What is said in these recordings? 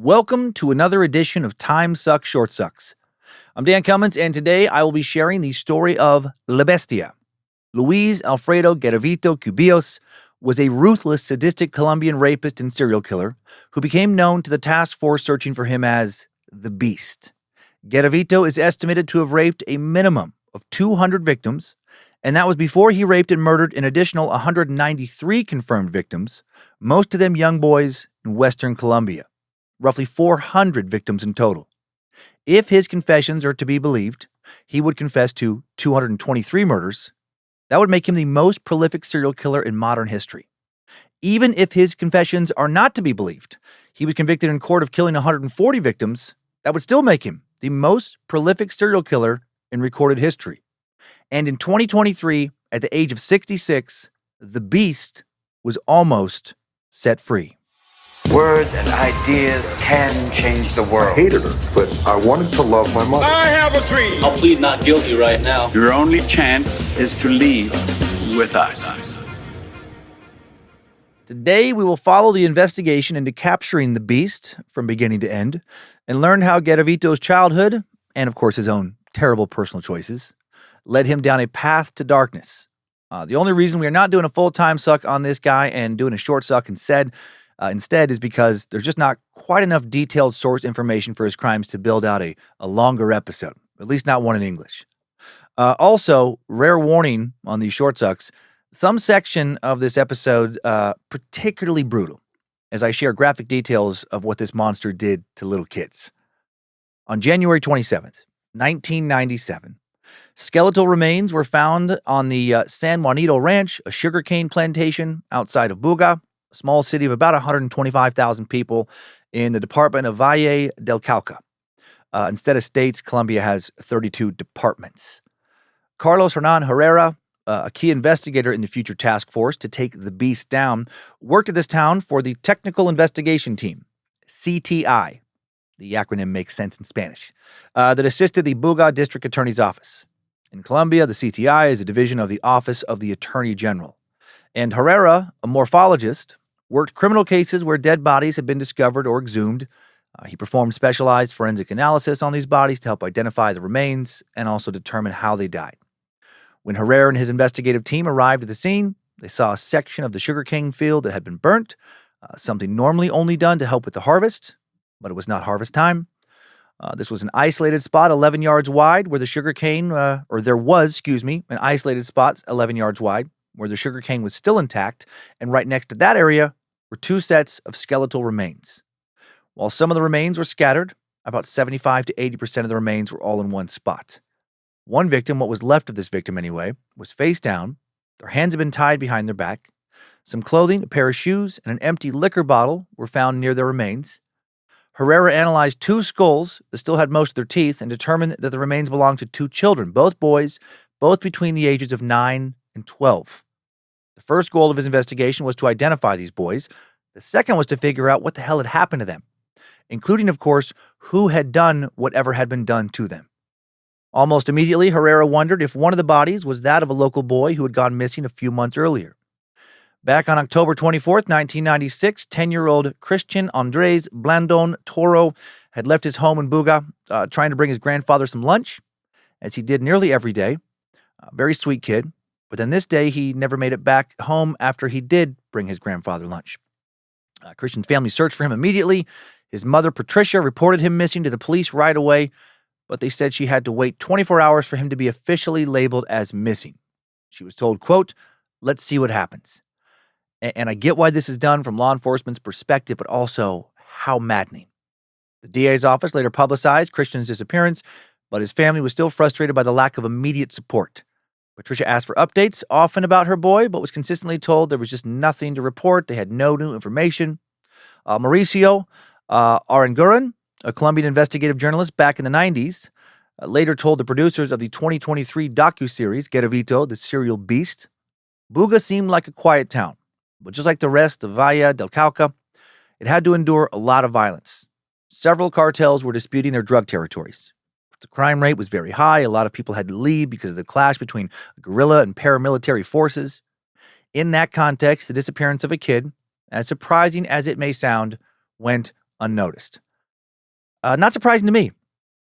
Welcome to another edition of Time Sucks Short Sucks. I'm Dan Cummins, and today I will be sharing the story of La Bestia. Luis Alfredo Garavito Cubillos was a ruthless, sadistic Colombian rapist and serial killer who became known to the task force searching for him as the Beast. Garavito is estimated to have raped a minimum of 200 victims, and that was before he raped and murdered an additional 193 confirmed victims, most of them young boys in western Colombia. Roughly 400 victims in total. If his confessions are to be believed, he would confess to 223 murders. That would make him the most prolific serial killer in modern history. Even if his confessions are not to be believed, he was convicted in court of killing 140 victims. That would still make him the most prolific serial killer in recorded history. And in 2023, at the age of 66, the Beast was almost set free. Words and ideas can change the world. I hated her, but I wanted to love my mother. I have a dream. I'll plead not guilty right now. Your only chance is to leave with us. Today, we will follow the investigation into capturing the Beast from beginning to end and learn how Garavito's childhood, and of course his own terrible personal choices, led him down a path to darkness. The only reason we are not doing a full-time suck on this guy and doing a short suck instead is because there's just not quite enough detailed source information for his crimes to build out a longer episode, at least not one in English. Also, rare warning on these short sucks, some section of this episode particularly brutal, as I share graphic details of what this monster did to little kids. On January 27th, 1997, skeletal remains were found on the San Juanito Ranch, a sugarcane plantation outside of Buga, a small city of about 125,000 people in the department of Valle del Cauca. Instead of states, Colombia has 32 departments. Carlos Hernan Herrera, a key investigator in the future task force to take the Beast down, worked at this town for the Technical Investigation Team, CTI. The acronym makes sense in Spanish, that assisted the Buga District Attorney's Office. In Colombia, the CTI is a division of the Office of the Attorney General. And Herrera, a morphologist, worked criminal cases where dead bodies had been discovered or exhumed. He performed specialized forensic analysis on these bodies to help identify the remains and also determine how they died. When Herrera and his investigative team arrived at the scene, they saw a section of the sugarcane field that had been burnt, something normally only done to help with the harvest, but it was not harvest time. This was an isolated spot 11 yards wide where the sugarcane, an isolated spot 11 yards wide where the sugarcane was still intact, and right next to that area were two sets of skeletal remains. While some of the remains were scattered, about 75 to 80% of the remains were all in one spot. One victim, what was left of this victim anyway, was face down. Their hands had been tied behind their back. Some clothing, a pair of shoes, and an empty liquor bottle were found near their remains. Herrera analyzed two skulls that still had most of their teeth and determined that the remains belonged to two children, both boys, both between the ages of 9 and 12. The first goal of his investigation was to identify these boys. The second was to figure out what the hell had happened to them, including, of course, who had done whatever had been done to them. Almost immediately, Herrera wondered if one of the bodies was that of a local boy who had gone missing a few months earlier. Back on October 24th, 1996, 10-year-old Christian Andres Blandon Toro had left his home in Buga, trying to bring his grandfather some lunch, as he did nearly every day. A very sweet kid. But then this day, he never made it back home after he did bring his grandfather lunch. Christian's family searched for him immediately. His mother, Patricia, reported him missing to the police right away, but they said she had to wait 24 hours for him to be officially labeled as missing. She was told, quote, "Let's see what happens." And I get why this is done from law enforcement's perspective, but also how maddening. The DA's office later publicized Christian's disappearance, but his family was still frustrated by the lack of immediate support. Patricia asked for updates, often about her boy, but was consistently told there was just nothing to report. They had no new information. Mauricio Aranguren, a Colombian investigative journalist back in the 90s, later told the producers of the 2023 docuseries, Garavito, the Serial Beast, Buga seemed like a quiet town, but just like the rest of Valle del Cauca, it had to endure a lot of violence. Several cartels were disputing their drug territories. The crime rate was very high. A lot of people had to leave because of the clash between guerrilla and paramilitary forces. In that context, the disappearance of a kid, as surprising as it may sound, went unnoticed. Not surprising to me.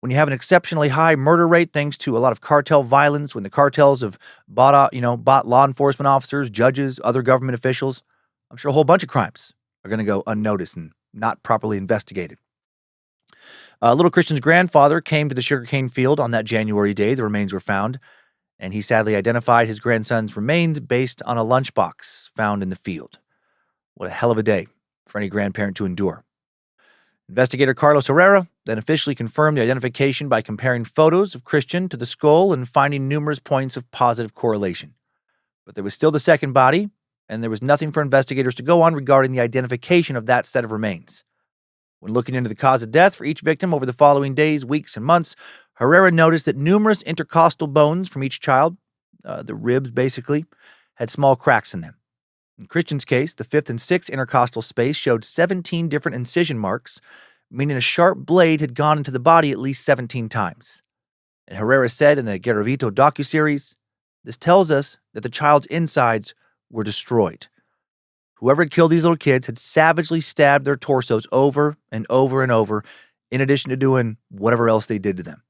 When you have an exceptionally high murder rate thanks to a lot of cartel violence, when the cartels have bought law enforcement officers, judges, other government officials, I'm sure a whole bunch of crimes are going to go unnoticed and not properly investigated. Little Christian's grandfather came to the sugarcane field on that January day the remains were found, and he sadly identified his grandson's remains based on a lunchbox found in the field. What a hell of a day for any grandparent to endure. Investigator Carlos Herrera then officially confirmed the identification by comparing photos of Christian to the skull and finding numerous points of positive correlation. But there was still the second body, and there was nothing for investigators to go on regarding the identification of that set of remains. When looking into the cause of death for each victim over the following days, weeks, and months, Herrera noticed that numerous intercostal bones from each child, the ribs basically, had small cracks in them. In Christian's case, the 5th and 6th intercostal space showed 17 different incision marks, meaning a sharp blade had gone into the body at least 17 times. And Herrera said in the Garavito docuseries, "This tells us that the child's insides were destroyed. Whoever had killed these little kids had savagely stabbed their torsos over and over and over, in addition to doing whatever else they did to them."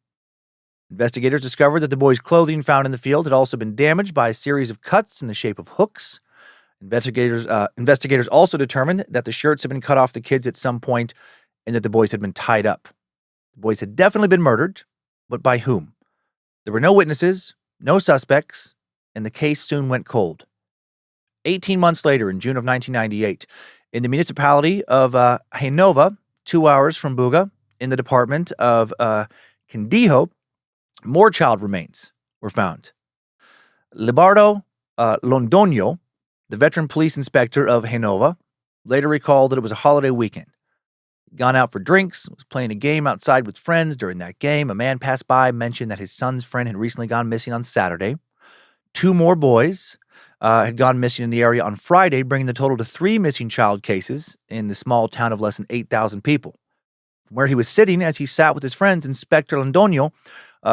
Investigators discovered that the boys' clothing found in the field had also been damaged by a series of cuts in the shape of hooks. Investigators also determined that the shirts had been cut off the kids at some point and that the boys had been tied up. The boys had definitely been murdered, but by whom? There were no witnesses, no suspects, and the case soon went cold. 18 months later, in June of 1998, in the municipality of Genova, 2 hours from Buga, in the department of Quindijo, more child remains were found. Libardo Londoño, the veteran police inspector of Genova, later recalled that it was a holiday weekend. He'd gone out for drinks, was playing a game outside with friends. During that game, a man passed by, mentioned that his son's friend had recently gone missing on Saturday. 2 more boys had gone missing in the area on Friday, bringing the total to 3 missing child cases in the small town of less than 8,000 people. From where he was sitting as he sat with his friends, Inspector Londoño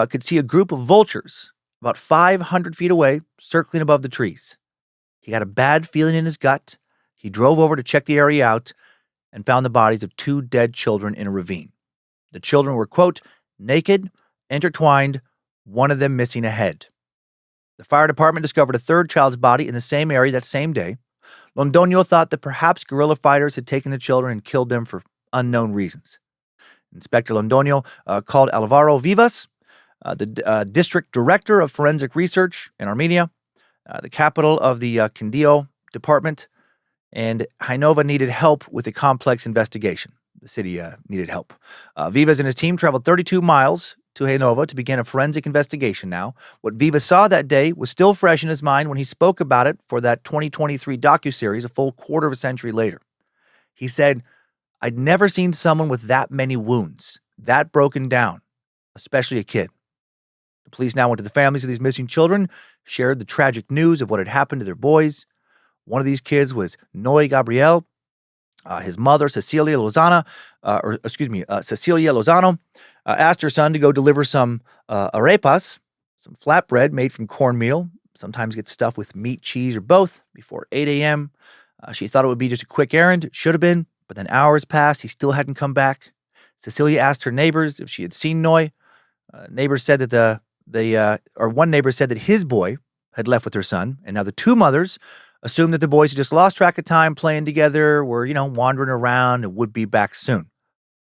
could see a group of vultures about 500 feet away, circling above the trees. He got a bad feeling in his gut. He drove over to check the area out and found the bodies of 2 dead children in a ravine. The children were, quote, naked, intertwined, one of them missing a head. The fire department discovered a 3rd child's body in the same area that same day. Londoño thought that perhaps guerrilla fighters had taken the children and killed them for unknown reasons. Inspector Londoño called Alvaro Vivas, the district director of forensic research in Armenia, the capital of the Quindío department, and Genova needed help with a complex investigation. The city needed help. Vivas and his team traveled 32 miles to Genova to begin a forensic investigation now. What Vivas saw that day was still fresh in his mind when he spoke about it for that 2023 docuseries a full quarter of a century later. He said, "I'd never seen someone with that many wounds, that broken down, especially a kid." The police now went to the families of these missing children, shared the tragic news of what had happened to their boys. One of these kids was Noé Gabriel. His mother, Cecilia Lozano, asked her son to go deliver some arepas, some flatbread made from cornmeal, sometimes gets stuffed with meat, cheese, or both, before 8 a.m. She thought it would be just a quick errand. It should have been, but then hours passed. He still hadn't come back. Cecilia asked her neighbors if she had seen Noé. Neighbors said that one neighbor said that his boy had left with her son, and now the 2 mothers assumed that the boys had just lost track of time playing together, were, wandering around and would be back soon.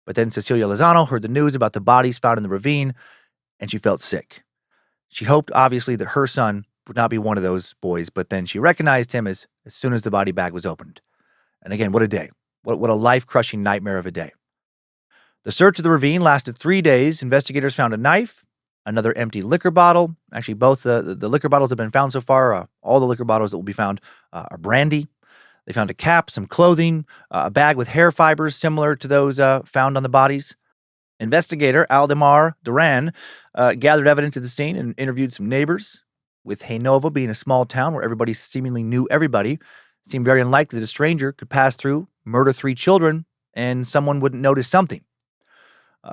But then Cecilia Lozano heard the news about the bodies found in the ravine, and she felt sick. She hoped, obviously, that her son would not be one of those boys, but then she recognized him as soon as the body bag was opened. And again, what a day. What a life-crushing nightmare of a day. The search of the ravine lasted 3 days. Investigators found a knife, another empty liquor bottle. Actually, both the liquor bottles have been found so far. All the liquor bottles that will be found are brandy. They found a cap, some clothing, a bag with hair fibers similar to those found on the bodies. Investigator Aldemar Duran gathered evidence at the scene and interviewed some neighbors. With Genova being a small town where everybody seemingly knew everybody, it seemed very unlikely that a stranger could pass through, murder 3 children, and someone wouldn't notice something.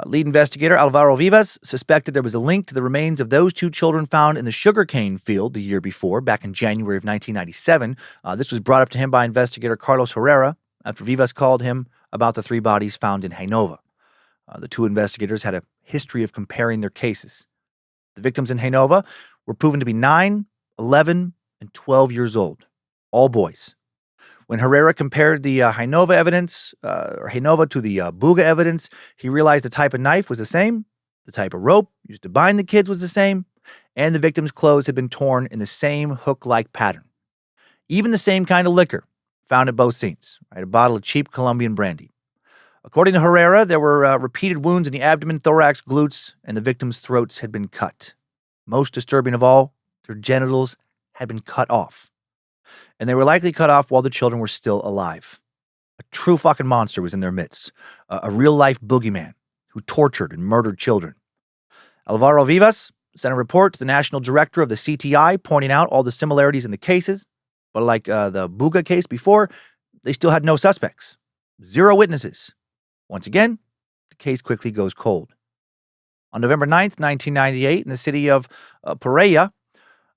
Lead investigator Alvaro Vivas suspected there was a link to the remains of those 2 children found in the sugarcane field the year before, back in January of 1997. This was brought up to him by investigator Carlos Herrera after Vivas called him about the 3 bodies found in Genova. The two investigators had a history of comparing their cases. The victims in Genova were proven to be 9, 11, and 12 years old, all boys. When Herrera compared the Genova to the Buga evidence, he realized the type of knife was the same, the type of rope used to bind the kids was the same, and the victims' clothes had been torn in the same hook-like pattern. Even the same kind of liquor found at both scenes, right? A bottle of cheap Colombian brandy. According to Herrera, there were repeated wounds in the abdomen, thorax, glutes, and the victims' throats had been cut. Most disturbing of all, their genitals had been cut off. And they were likely cut off while the children were still alive. A true fucking monster was in their midst. A real-life boogeyman who tortured and murdered children. Alvaro Vivas sent a report to the national director of the CTI pointing out all the similarities in the cases. But like the Buga case before, they still had no suspects. 0 witnesses. Once again, the case quickly goes cold. On November 9th, 1998, in the city of Pereira,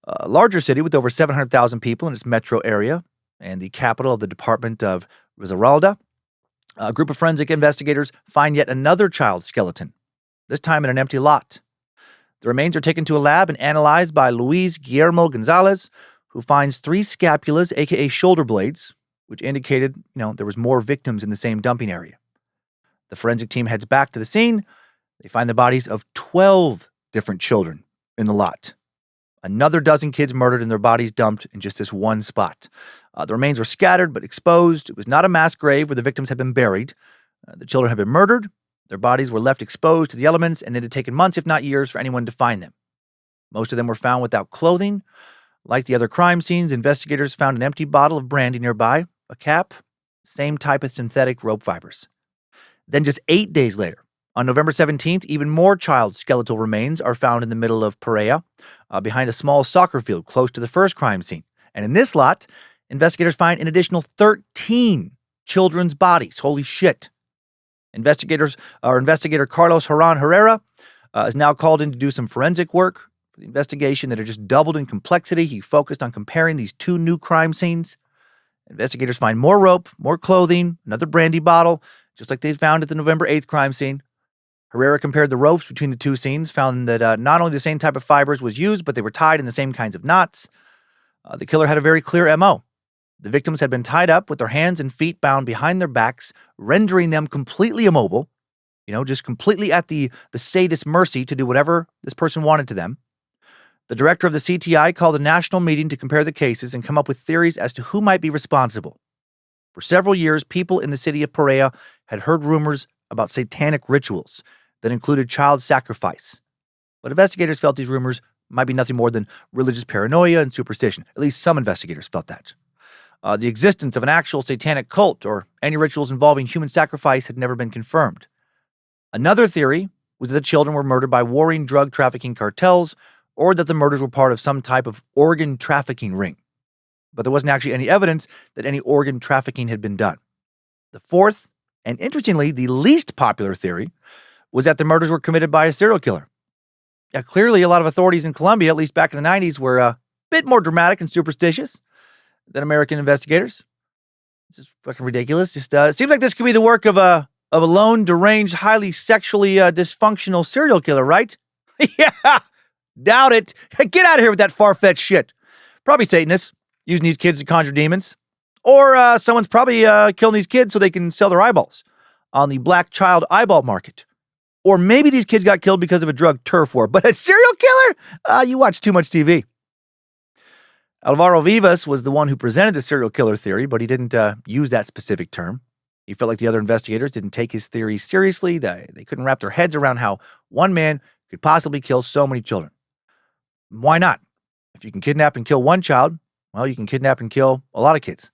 a larger city with over 700,000 people in its metro area and the capital of the department of Risaralda, a group of forensic investigators find yet another child's skeleton, this time in an empty lot. The remains are taken to a lab and analyzed by Luis Guillermo Gonzalez, who finds 3 scapulas, aka shoulder blades, which indicated, there was more victims in the same dumping area. The forensic team heads back to the scene. They find the bodies of 12 different children in the lot. Another dozen kids murdered and their bodies dumped in just this one spot. The remains were scattered but exposed. It was not a mass grave where the victims had been buried. The children had been murdered. Their bodies were left exposed to the elements, and it had taken months, if not years, for anyone to find them. Most of them were found without clothing. Like the other crime scenes, investigators found an empty bottle of brandy nearby, a cap, same type of synthetic rope fibers. Then just 8 days later, on November 17th, even more child skeletal remains are found in the middle of Pereira, behind a small soccer field close to the first crime scene. And in this lot, investigators find an additional 13 children's bodies. Holy shit. Investigator Carlos Haran Herrera is now called in to do some forensic work for the investigation that had just doubled in complexity. He focused on comparing these 2 new crime scenes. Investigators find more rope, more clothing, another brandy bottle, just like they found at the November 8th crime scene. Herrera compared the ropes between the 2 scenes, found that not only the same type of fibers was used, but they were tied in the same kinds of knots. The killer had a very clear MO. The victims had been tied up with their hands and feet bound behind their backs, rendering them completely immobile, just completely at the sadist's mercy to do whatever this person wanted to them. The director of the CTI called a national meeting to compare the cases and come up with theories as to who might be responsible. For several years, people in the city of Pereira had heard rumors about satanic rituals that included child sacrifice. But investigators felt these rumors might be nothing more than religious paranoia and superstition. At least some investigators felt that. The existence of an actual satanic cult or any rituals involving human sacrifice had never been confirmed. Another theory was that the children were murdered by warring drug trafficking cartels or that the murders were part of some type of organ trafficking ring. But there wasn't actually any evidence that any organ trafficking had been done. The fourth, and interestingly, the least popular theory, was that the murders were committed by a serial killer. Yeah, clearly a lot of authorities in Colombia, at least back in the 90s, were a bit more dramatic and superstitious than American investigators. This is fucking ridiculous. Just seems like this could be the work of a lone, deranged, highly sexually dysfunctional serial killer, right? Yeah, doubt it. Get out of here with that far-fetched shit. Probably Satanists using these kids to conjure demons. Or someone's probably killing these kids so they can sell their eyeballs on the black child eyeball market. Or maybe these kids got killed because of a drug turf war. But a serial killer? You watch too much TV. Alvaro Vivas was the one who presented the serial killer theory, but he didn't use that specific term. He felt like the other investigators didn't take his theory seriously. They couldn't wrap their heads around how one man could possibly kill so many children. Why not? If you can kidnap and kill one child, well, you can kidnap and kill a lot of kids.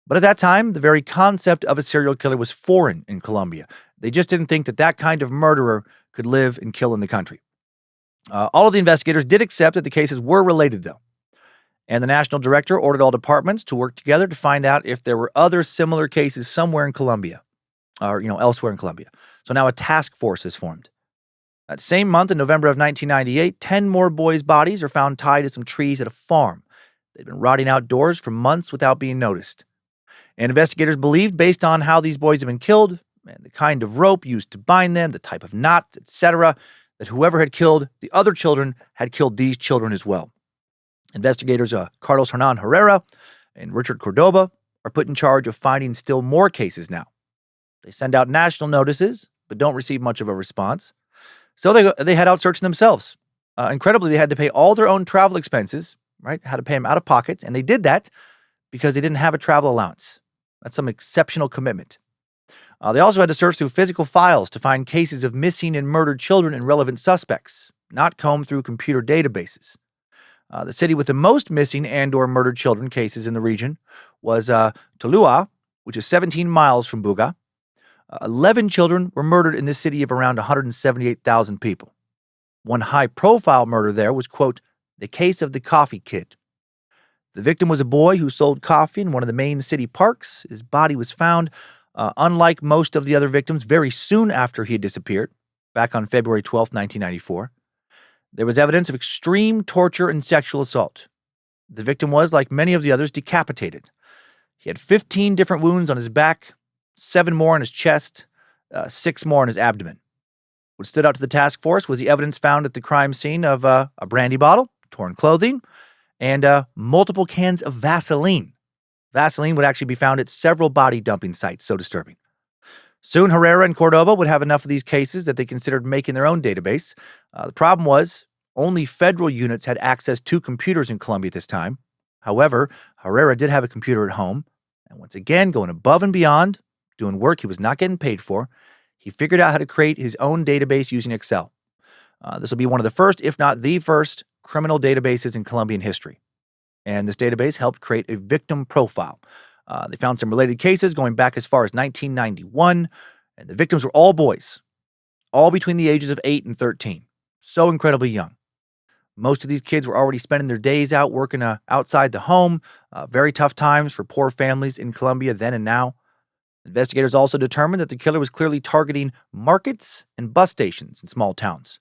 But at that time, the very concept of a serial killer was foreign in Colombia. They just didn't think that that kind of murderer could live and kill in the country. All of the investigators did accept that the cases were related, though. And the national director ordered all departments to work together to find out if there were other similar cases somewhere in Colombia, or, elsewhere in Colombia. So now a task force is formed. That same month, in November of 1998, 10 more boys' bodies are found tied to some trees at a farm. They'd been rotting outdoors for months without being noticed. And investigators believed, based on how these boys had been killed and the kind of rope used to bind them, the type of knots, etc., that whoever had killed the other children had killed these children as well. Investigators Carlos Hernan Herrera and Richard Cordoba are put in charge of finding still more cases now. They send out national notices, but don't receive much of a response. So they head out searching themselves. Incredibly, they had to pay all their own travel expenses, right? Had to pay them out of pocket, and they did that because they didn't have a travel allowance. That's some exceptional commitment. They also had to search through physical files to find cases of missing and murdered children and relevant suspects, not comb through computer databases. The city with the most missing and or murdered children cases in the region was Tuluá, which is 17 miles from Buga. 11 children were murdered in this city of around 178,000 people. One high-profile murder there was, quote, the case of the coffee kid. The victim was a boy who sold coffee in one of the main city parks. His body was found, unlike most of the other victims, very soon after he had disappeared, back on February 12, 1994. There was evidence of extreme torture and sexual assault. The victim was, like many of the others, decapitated. He had 15 different wounds on his back, 7 more on his chest, 6 more on his abdomen. What stood out to the task force was the evidence found at the crime scene of a brandy bottle, torn clothing, and multiple cans of Vaseline. Vaseline would actually be found at several body dumping sites, so disturbing. Soon, Herrera and Cordoba would have enough of these cases that they considered making their own database. The problem was, only federal units had access to computers in Colombia at this time. However, Herrera did have a computer at home, and once again, going above and beyond, doing work he was not getting paid for, he figured out how to create his own database using Excel. This will be one of the first, if not the first, criminal databases in Colombian history. And this database helped create a victim profile. They found some related cases going back as far as 1991, and the victims were all boys, all between the ages of 8 and 13. So incredibly young. Most of these kids were already spending their days out working outside the home. Very tough times for poor families in Colombia then and now. Investigators also determined that the killer was clearly targeting markets and bus stations in small towns.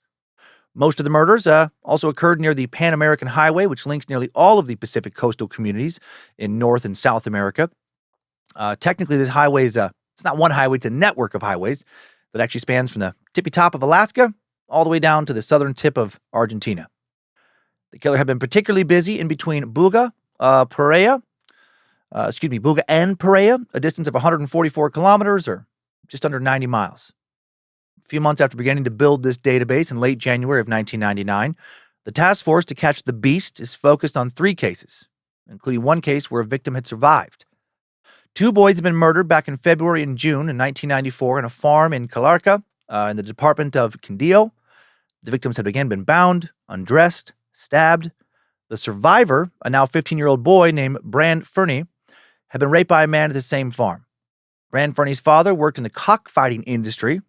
Most of the murders also occurred near the Pan American Highway, which links nearly all of the Pacific coastal communities in North and South America. Technically, this highway it's not one highway, it's a network of highways that actually spans from the tippy top of Alaska all the way down to the southern tip of Argentina. The killer had been particularly busy in between Buga and Pereira, a distance of 144 kilometers or just under 90 miles. A few months after beginning to build this database in late January of 1999, the task force to catch the beast is focused on 3 cases, including one case where a victim had survived. 2 boys had been murdered back in February and June in 1994 on a farm in Calarca in the department of Quindío. The victims had again been bound, undressed, stabbed. The survivor, a now 15-year-old boy named Brand Fernie, had been raped by a man at the same farm. Brand Fernie's father worked in the cockfighting industry.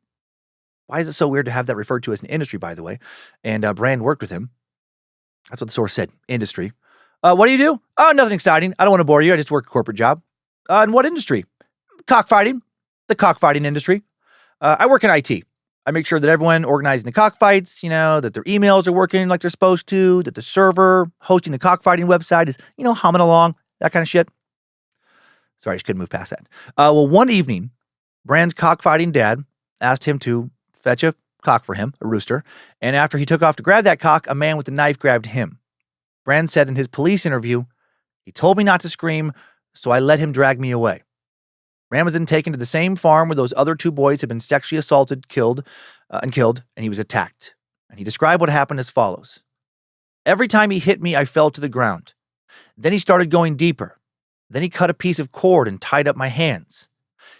Why is it so weird to have that referred to as an industry, by the way? And Brand worked with him. That's what the source said, industry. What do you do? Oh, nothing exciting. I don't want to bore you. I just work a corporate job. In what industry? Cockfighting. The cockfighting industry. I work in IT. I make sure that everyone organizing the cockfights, that their emails are working like they're supposed to, that the server hosting the cockfighting website is, humming along, that kind of shit. Sorry, I just couldn't move past that. One evening, Brand's cockfighting dad asked him to fetch a cock for him, a rooster, and after he took off to grab that cock, a man with a knife grabbed him. Brand said in his police interview, "He told me not to scream, so I let him drag me away." Brand was then taken to the same farm where those other 2 boys had been sexually assaulted, killed, and he was attacked. And he described what happened as follows. "Every time he hit me, I fell to the ground. Then he started going deeper. Then he cut a piece of cord and tied up my hands.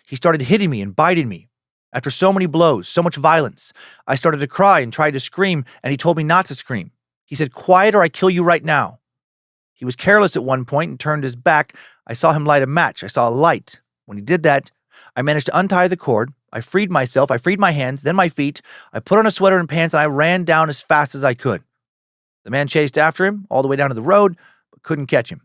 He started hitting me and biting me. After so many blows, so much violence, I started to cry and tried to scream, and he told me not to scream. He said, 'Quiet or I kill you right now.' He was careless at one point and turned his back. I saw him light a match. I saw a light. When he did that, I managed to untie the cord. I freed myself. I freed my hands, then my feet. I put on a sweater and pants, and I ran down as fast as I could. The man chased after him all the way down to the road, but couldn't catch him.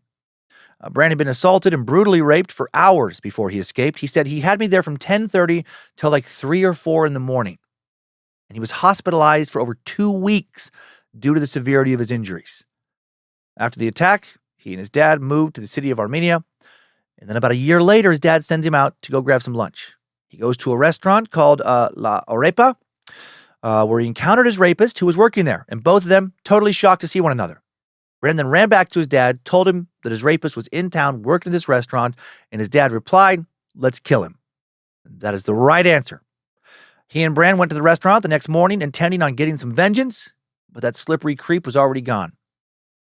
Brand had been assaulted and brutally raped for hours before he escaped. He said he had me there from 10:30 till like 3 or 4 in the morning. And he was hospitalized for over 2 weeks due to the severity of his injuries. After the attack, he and his dad moved to the city of Armenia. And then about a year later, his dad sends him out to go grab some lunch. He goes to a restaurant called La Arepa, where he encountered his rapist who was working there, and both of them totally shocked to see one another. Brandon ran back to his dad, told him that his rapist was in town working at this restaurant, and his dad replied, "Let's kill him." That is the right answer. He and Brand went to the restaurant the next morning, intending on getting some vengeance, but that slippery creep was already gone.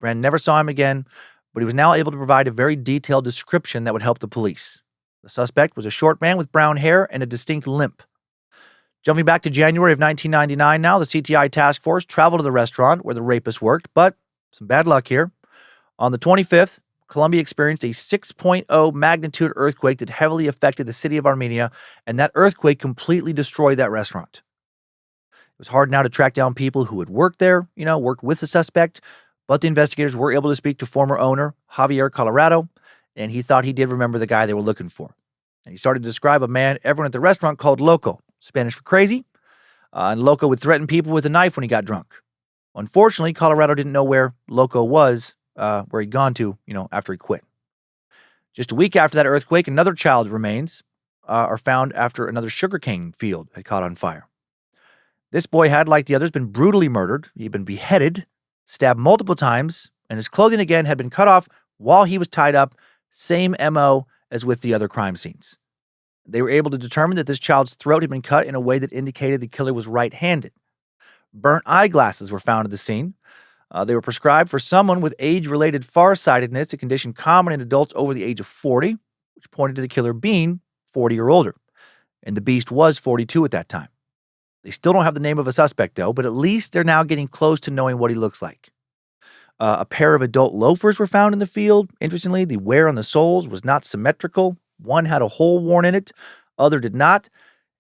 Brand never saw him again, but he was now able to provide a very detailed description that would help the police. The suspect was a short man with brown hair and a distinct limp. Jumping back to January of 1999 now, the CTI task force traveled to the restaurant where the rapist worked, but some bad luck here. On the 25th, Colombia experienced a 6.0 magnitude earthquake that heavily affected the city of Armenia, and that earthquake completely destroyed that restaurant. It was hard now to track down people who had worked there, worked with the suspect, but the investigators were able to speak to former owner Javier Colorado, and he thought he did remember the guy they were looking for. And he started to describe a man everyone at the restaurant called Loco, Spanish for crazy, and Loco would threaten people with a knife when he got drunk. Unfortunately, Colorado didn't know where Loco was, where he'd gone to, after he quit. Just a week after that earthquake, another child's remains are found after another sugarcane field had caught on fire. This boy had, like the others, been brutally murdered. He'd been beheaded, stabbed multiple times, and his clothing again had been cut off while he was tied up, same MO as with the other crime scenes. They were able to determine that this child's throat had been cut in a way that indicated the killer was right-handed. Burnt eyeglasses were found at the scene. They were prescribed for someone with age-related farsightedness, a condition common in adults over the age of 40, which pointed to the killer being 40 or older. And the beast was 42 at that time. They still don't have the name of a suspect, though, but at least they're now getting close to knowing what he looks like. A pair of adult loafers were found in the field. Interestingly, the wear on the soles was not symmetrical. One had a hole worn in it, other did not.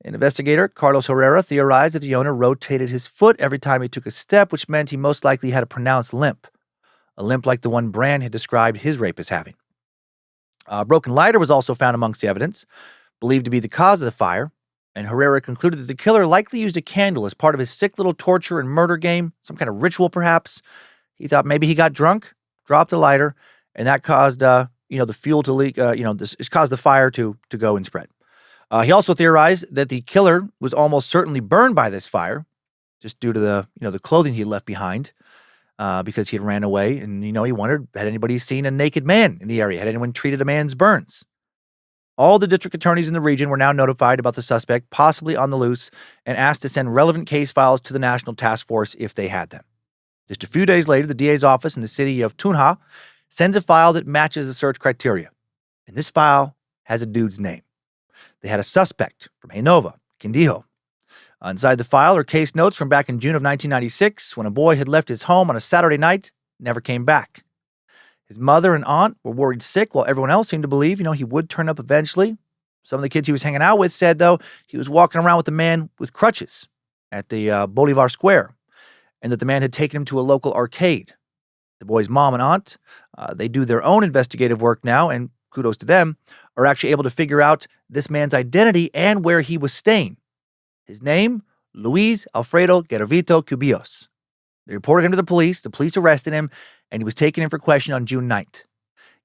An investigator, Carlos Herrera, theorized that the owner rotated his foot every time he took a step, which meant he most likely had a pronounced limp. A limp like the one Brand had described his rapist having. A broken lighter was also found amongst the evidence, believed to be the cause of the fire, and Herrera concluded that the killer likely used a candle as part of his sick little torture and murder game, some kind of ritual perhaps. He thought maybe he got drunk, dropped the lighter, and that caused the fuel to leak. This caused the fire to go and spread. He also theorized that the killer was almost certainly burned by this fire, just due to the clothing he had left behind, because he had ran away, and he wondered, had anybody seen a naked man in the area? Had anyone treated a man's burns? All the district attorneys in the region were now notified about the suspect possibly on the loose and asked to send relevant case files to the National Task Force if they had them. Just a few days later, the DA's office in the city of Tunja sends a file that matches the search criteria. And this file has a dude's name. They had a suspect from Genova, Quindijo. Inside the file are case notes from back in June of 1996 when a boy had left his home on a Saturday night, never came back. His mother and aunt were worried sick while everyone else seemed to believe, he would turn up eventually. Some of the kids he was hanging out with said, though, he was walking around with a man with crutches at the Bolivar Square, and that the man had taken him to a local arcade. The boy's mom and aunt, they do their own investigative work now, and kudos to them, are actually able to figure out this man's identity and where he was staying. His name, Luis Alfredo Garavito Cubillos. They reported him to the police arrested him, and he was taken in for question on June 9th.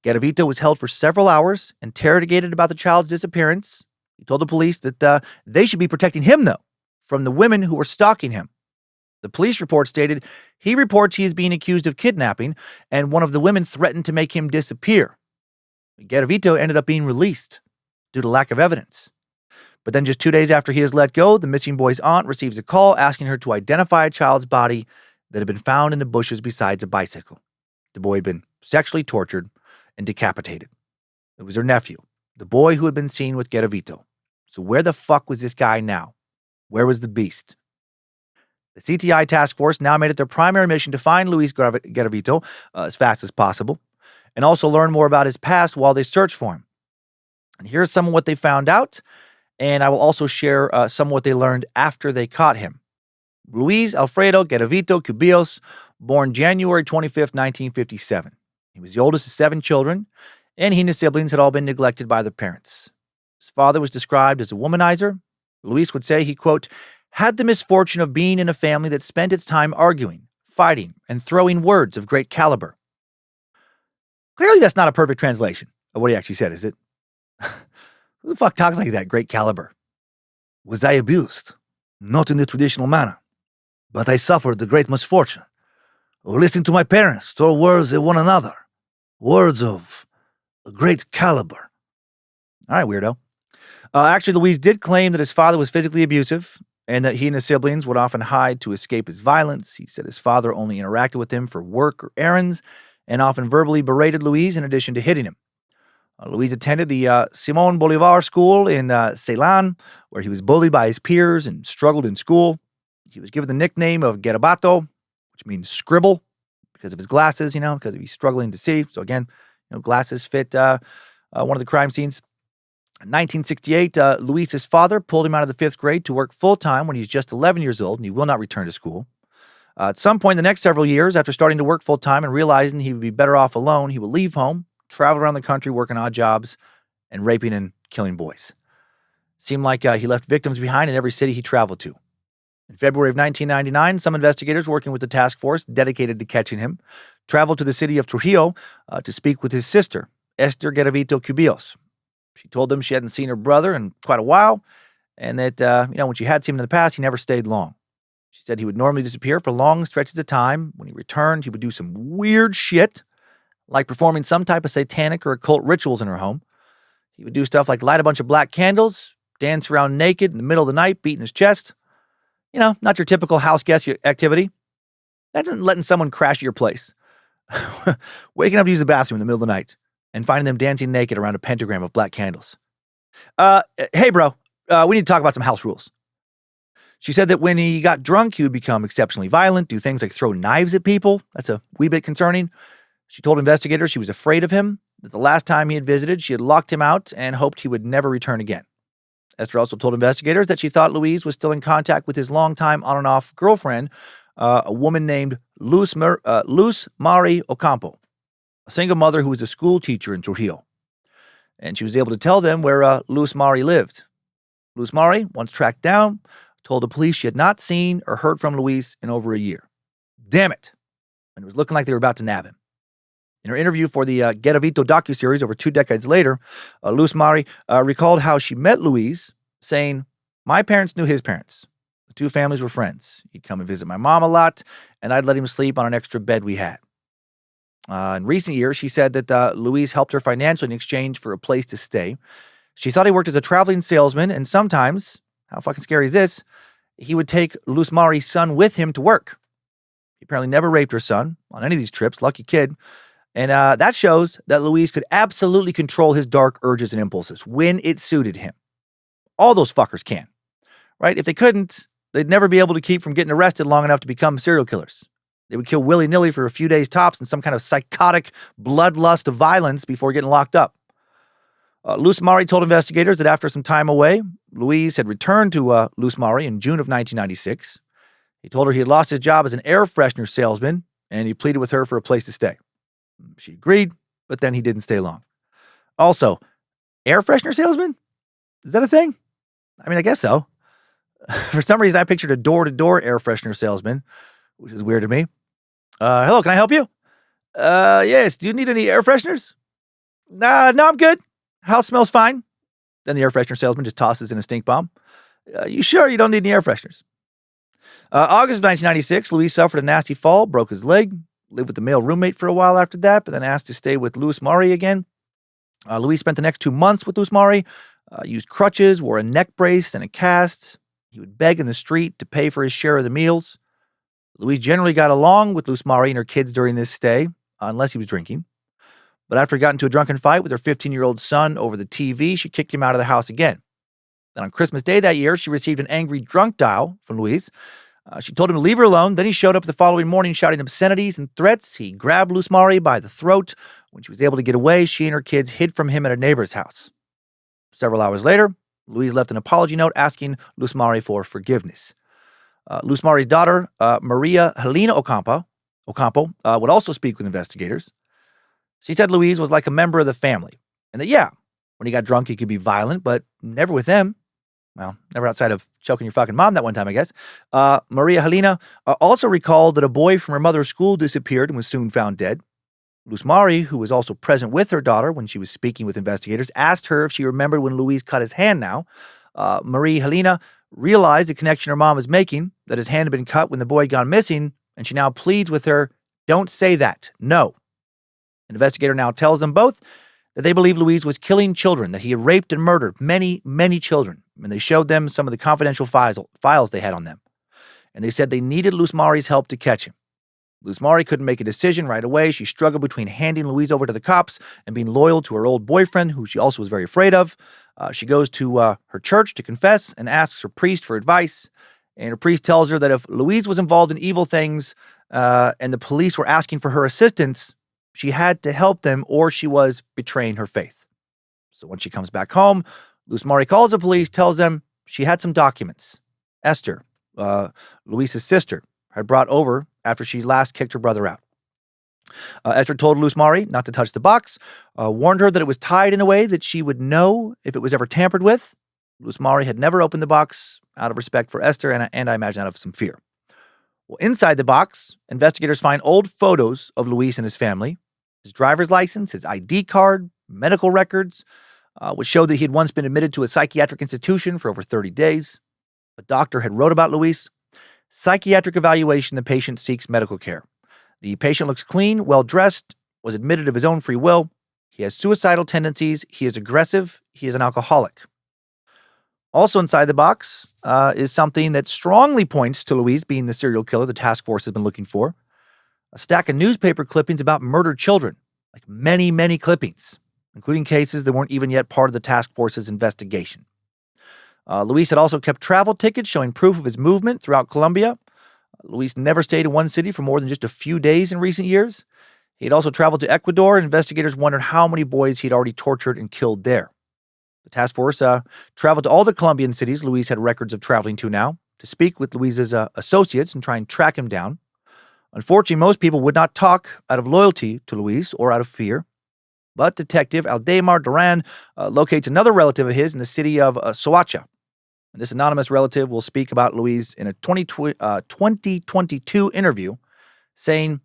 Garavito was held for several hours, interrogated about the child's disappearance. He told the police that they should be protecting him, though, from the women who were stalking him. The police report stated he reports he is being accused of kidnapping, and one of the women threatened to make him disappear. Garavito ended up being released due to lack of evidence. But then just 2 days after he is let go, the missing boy's aunt receives a call asking her to identify a child's body that had been found in the bushes beside a bicycle. The boy had been sexually tortured and decapitated. It was her nephew, the boy who had been seen with Garavito. So where the fuck was this guy now? Where was the beast? The CTI task force now made it their primary mission to find Luis Garavito as fast as possible, and also learn more about his past while they search for him. And here's some of what they found out, and I will also share some of what they learned after they caught him. Luis Alfredo Garavito Cubillos, born January 25th, 1957. He was the oldest of 7 children, and he and his siblings had all been neglected by their parents. His father was described as a womanizer. Luis would say he, quote, had the misfortune of being in a family that spent its time arguing, fighting, and throwing words of great caliber. Clearly, that's not a perfect translation of what he actually said, is it? Who the fuck talks like that? Great caliber. Was I abused? Not in the traditional manner, but I suffered the great misfortune of listening to my parents throw words at one another, words of a great caliber. All right, weirdo. Actually, Louise did claim that his father was physically abusive and that he and his siblings would often hide to escape his violence. He said his father only interacted with him for work or errands and often verbally berated Louise in addition to hitting him. Louise attended the Simon Bolivar School in Ceylon, where he was bullied by his peers and struggled in school. He was given the nickname of Garabato, which means scribble, because of his glasses, because he's struggling to see. So again, glasses fit one of the crime scenes. In 1968, Luis's father pulled him out of the fifth grade to work full-time when he was just 11 years old, and he will not return to school. At some point in the next several years, after starting to work full-time and realizing he would be better off alone, he would leave home, travel around the country working odd jobs, and raping and killing boys. Seemed like he left victims behind in every city he traveled to. In February of 1999, some investigators working with the task force dedicated to catching him traveled to the city of Trujillo to speak with his sister, Esther Garavito Cubillos. She told them she hadn't seen her brother in quite a while, and that, when she had seen him in the past, he never stayed long. She said he would normally disappear for long stretches of time. When he returned, he would do some weird shit, like performing some type of satanic or occult rituals in her home. He would do stuff like light a bunch of black candles, dance around naked in the middle of the night, beating his chest. Not your typical house guest activity. That isn't letting someone crash at your place. Waking up to use the bathroom in the middle of the night and finding them dancing naked around a pentagram of black candles. Hey, bro, we need to talk about some house rules. She said that when he got drunk, he would become exceptionally violent, do things like throw knives at people. That's a wee bit concerning. She told investigators she was afraid of him, that the last time he had visited, she had locked him out and hoped he would never return again. Esther also told investigators that she thought Louise was still in contact with his longtime on-and-off girlfriend, a woman named Luz Mari Ocampo, a single mother who was a school teacher in Trujillo. And she was able to tell them where Luz Mari lived. Luz Mari, once tracked down, told the police she had not seen or heard from Louise in over a year. Damn it. And it was looking like they were about to nab him. In her interview for the Garavito docuseries over 2 decades later, Luz Mari recalled how she met Louise, saying, "My parents knew his parents. The two families were friends. He'd come and visit my mom a lot, and I'd let him sleep on an extra bed we had." In recent years, she said that Louise helped her financially in exchange for a place to stay. She thought he worked as a traveling salesman, and sometimes, how fucking scary is this, he would take Luz Mari's son with him to work. He apparently never raped her son on any of these trips. Lucky kid. And that shows that Louise could absolutely control his dark urges and impulses when it suited him. All those fuckers can, right? If they couldn't, they'd never be able to keep from getting arrested long enough to become serial killers. They would kill willy-nilly for a few days tops in some kind of psychotic bloodlust of violence before getting locked up. Luz Mari told investigators that after some time away, Louise had returned to Luz Mari in June of 1996. He told her he had lost his job as an air freshener salesman, and he pleaded with her for a place to stay. She agreed, but then he didn't stay long. Also, air freshener salesman? Is that a thing? I mean, I guess so. For some reason, I pictured a door-to-door air freshener salesman, which is weird to me. Hello, can I help you? Yes, do you need any air fresheners? No, I'm good. House smells fine. Then the air freshener salesman just tosses in a stink bomb. You sure you don't need any air fresheners? August of 1996, Louise suffered a nasty fall, broke his leg, lived with the male roommate for a while after that, but then asked to stay with Luz Mari again. Louise spent the next 2 months with Luz Mari, used crutches, wore a neck brace and a cast. He would beg in the street to pay for his share of the meals. Louise generally got along with Luz Mari and her kids during this stay, unless he was drinking. But after he got into a drunken fight with her 15-year-old son over the TV, she kicked him out of the house again. Then on Christmas Day that year, she received an angry drunk dial from Louise. She told him to leave her alone. Then he showed up the following morning shouting obscenities and threats. He grabbed Luz Mari by the throat. When she was able to get away, she and her kids hid from him at a neighbor's house. Several hours later, Louise left an apology note asking Luz Mari for forgiveness. Luz Mari's daughter, Maria Helena Ocampo, would also speak with investigators. She said Louise was like a member of the family, and that, when he got drunk, he could be violent, but never with them. Well, never outside of choking your fucking mom that one time, I guess. Maria Helena also recalled that a boy from her mother's school disappeared and was soon found dead. Luz Mari, who was also present with her daughter when she was speaking with investigators, asked her if she remembered when Louise cut his hand now. Marie Helena realized the connection her mom was making, that his hand had been cut when the boy had gone missing, and she now pleads with her, "Don't say that. No." An investigator now tells them both that they believe Luis was killing children, that he had raped and murdered many, many children, and they showed them some of the confidential files they had on them. And they said they needed Luz Mari's help to catch him. Luz Mari couldn't make a decision right away. She struggled between handing Luis over to the cops and being loyal to her old boyfriend, who she also was very afraid of. She goes to her church to confess and asks her priest for advice. And her priest tells her that if Luis was involved in evil things and the police were asking for her assistance, she had to help them or she was betraying her faith. So when she comes back home, Luz Mari calls the police, tells them she had some documents. Esther, Luis's sister, had brought over after she last kicked her brother out. Esther told Luz Mari not to touch the box, warned her that it was tied in a way that she would know if it was ever tampered with. Luz Mari had never opened the box out of respect for Esther and I imagine out of some fear. Well, inside the box, investigators find old photos of Luis and his family, his driver's license, his ID card, medical records, which showed that he had once been admitted to a psychiatric institution for over 30 days. A doctor had wrote about Luis. Psychiatric evaluation, the patient seeks medical care. The patient looks clean, well-dressed, was admitted of his own free will. He has suicidal tendencies. He is aggressive. He is an alcoholic. Also inside the box is something that strongly points to Luis being the serial killer the task force has been looking for. A stack of newspaper clippings about murdered children, like many, many clippings, including cases that weren't even yet part of the task force's investigation. Luis had also kept travel tickets showing proof of his movement throughout Colombia. Luis never stayed in one city for more than just a few days in recent years. He had also traveled to Ecuador, and investigators wondered how many boys he'd already tortured and killed there. The task force traveled to all the Colombian cities Luis had records of traveling to now to speak with Luis's associates and try and track him down. Unfortunately, most people would not talk out of loyalty to Luis or out of fear. But Detective Aldemar Duran locates another relative of his in the city of Soacha. And this anonymous relative will speak about Luis in a 2022 interview, saying,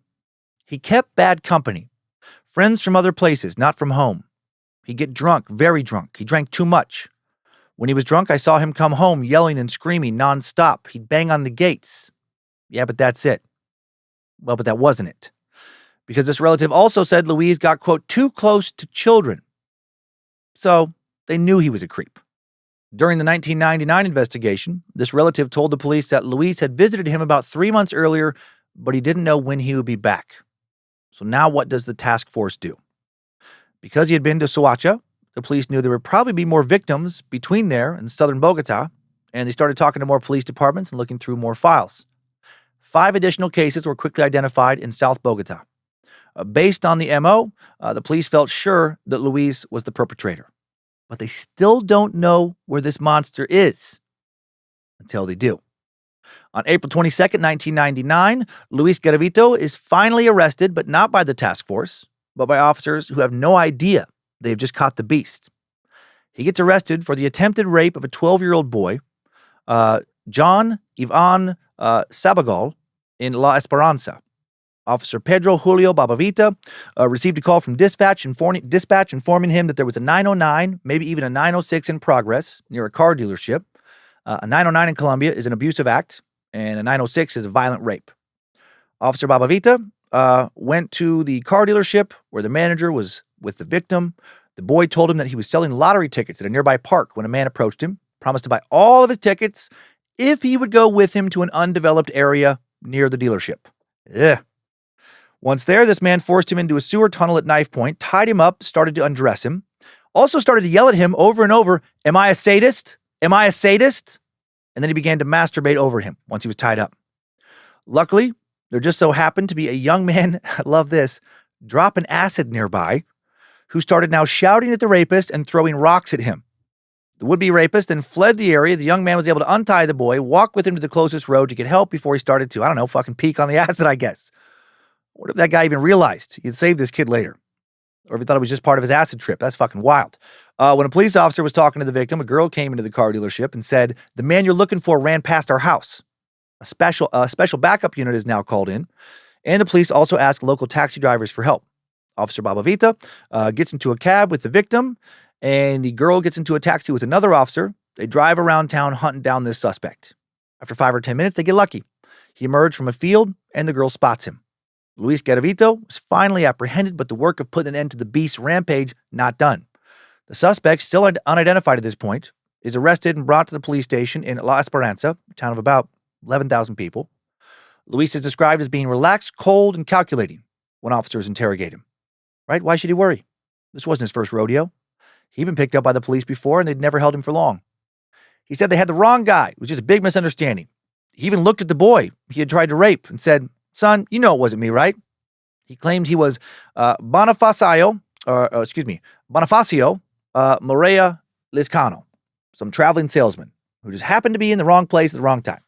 "He kept bad company, friends from other places, not from home. He'd get drunk, very drunk. He drank too much. When he was drunk, I saw him come home yelling and screaming nonstop. He'd bang on the gates. Yeah, but that's it." Well, but that wasn't it. Because this relative also said Luis got, quote, too close to children. So they knew he was a creep. During the 1999 investigation, this relative told the police that Luis had visited him about 3 months earlier, but he didn't know when he would be back. So now what does the task force do? Because he had been to Soacha, the police knew there would probably be more victims between there and southern Bogota, and they started talking to more police departments and looking through more files. 5 additional cases were quickly identified in South Bogota. Based on the MO, the police felt sure that Luis was the perpetrator. But they still don't know where this monster is until they do. On April 22nd, 1999, Luis Garavito is finally arrested, but not by the task force, but by officers who have no idea they've just caught the beast. He gets arrested for the attempted rape of a 12-year-old boy, John Ivan Sabagal, in La Esperanza. Officer Pedro Julio Babavita received a call from dispatch informing him that there was a 909, maybe even a 906 in progress near a car dealership. A 909 in Colombia is an abusive act, and a 906 is a violent rape. Officer Babavita went to the car dealership where the manager was with the victim. The boy told him that he was selling lottery tickets at a nearby park when a man approached him, promised to buy all of his tickets if he would go with him to an undeveloped area near the dealership. Ugh. Once there, this man forced him into a sewer tunnel at knife point, tied him up, started to undress him, also started to yell at him over and over, "Am I a sadist? Am I a sadist?" And then he began to masturbate over him once he was tied up. Luckily, there just so happened to be a young man, I love this, dropping acid nearby, who started now shouting at the rapist and throwing rocks at him. The would-be rapist then fled the area. The young man was able to untie the boy, walk with him to the closest road to get help before he started to, fucking peek on the acid, I guess. What if that guy even realized he had saved this kid later? Or if he thought it was just part of his acid trip? That's fucking wild. When a police officer was talking to the victim, a girl came into the car dealership and said, "The man you're looking for ran past our house." A special backup unit is now called in, and the police also ask local taxi drivers for help. Officer Babavita gets into a cab with the victim, and the girl gets into a taxi with another officer, They drive around town hunting down this suspect. After 5 or 10 minutes, they get lucky. He emerged from a field, and the girl spots him. Luis Garavito was finally apprehended, but the work of putting an end to the beast's rampage not done. The suspect, still unidentified at this point, is arrested and brought to the police station in La Esperanza, a town of about 11,000 people. Luis is described as being relaxed, cold, and calculating when officers interrogate him. Right? Why should he worry? This wasn't his first rodeo. He'd been picked up by the police before, and they'd never held him for long. He said they had the wrong guy. It was just a big misunderstanding. He even looked at the boy he had tried to rape and said, "Son, you know it wasn't me, right?" He claimed he was Bonifacio Morea Liscano, some traveling salesman who just happened to be in the wrong place at the wrong time.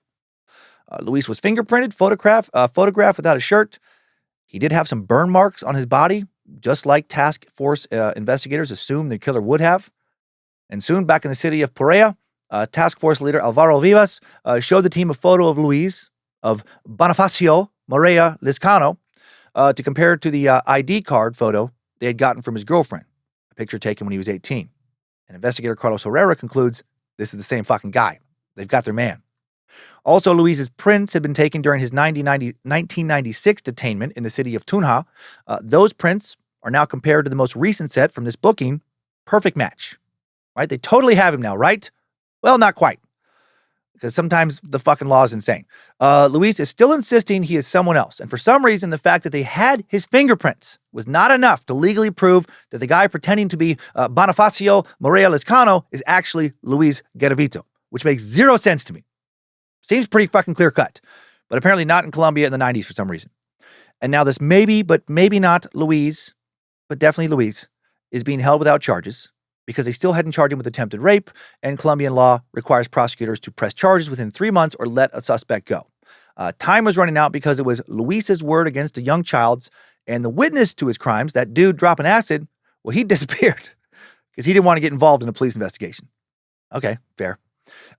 Luis was fingerprinted, photographed without a shirt. He did have some burn marks on his body, just like task force investigators assumed the killer would have. And soon, back in the city of Perea, task force leader Alvaro Vivas showed the team a photo of Luis, of Bonifacio Morea Liscano, to compare to the ID card photo they had gotten from his girlfriend, a picture taken when he was 18. And investigator Carlos Herrera concludes this is the same fucking guy. They've got their man. Also, Luis's prints had been taken during his 1996 detainment in the city of Tunja. Those prints are now compared to the most recent set from this booking. Perfect match. Right? They totally have him now, right? Well, not quite. Because sometimes the fucking law is insane. Luis is still insisting he is someone else. And for some reason, the fact that they had his fingerprints was not enough to legally prove that the guy pretending to be Bonifacio Morea Liscano is actually Luis Garavito, which makes zero sense to me. Seems pretty fucking clear cut, but apparently not in Colombia in the 90s for some reason. And now this maybe, but maybe not Luis, but definitely Luis, is being held without charges because they still hadn't charged him with attempted rape, and Colombian law requires prosecutors to press charges within 3 months or let a suspect go. Time was running out because it was Luis's word against a young child's, and the witness to his crimes, that dude dropping acid, well, he disappeared because he didn't want to get involved in a police investigation. Okay, fair.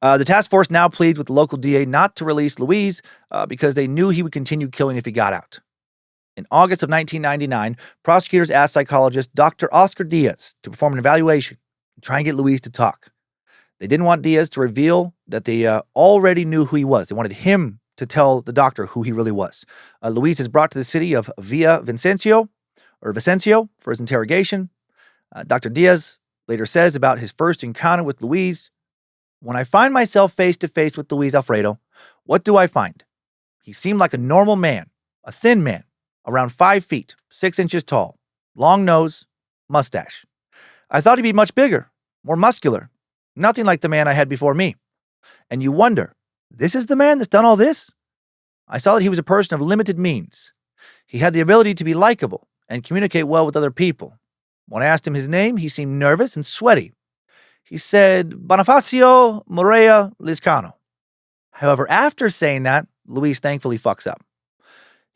The task force now pleads with the local DA not to release Luis because they knew he would continue killing if he got out. In August of 1999, prosecutors asked psychologist Dr. Oscar Diaz to perform an evaluation and try and get Luis to talk. They didn't want Diaz to reveal that they already knew who he was. They wanted him to tell the doctor who he really was. Luis is brought to the city of Vicencio for his interrogation. Dr. Diaz later says about his first encounter with Luis, "When I find myself face to face with Luis Alfredo, what do I find? He seemed like a normal man, a thin man, around 5 feet, 6 inches tall, long nose, mustache. I thought he'd be much bigger, more muscular, nothing like the man I had before me. And you wonder, this is the man that's done all this? I saw that he was a person of limited means. He had the ability to be likable and communicate well with other people. When I asked him his name, he seemed nervous and sweaty. He said, Bonifacio Morea Liscano. However, after saying that, Luis thankfully fucks up.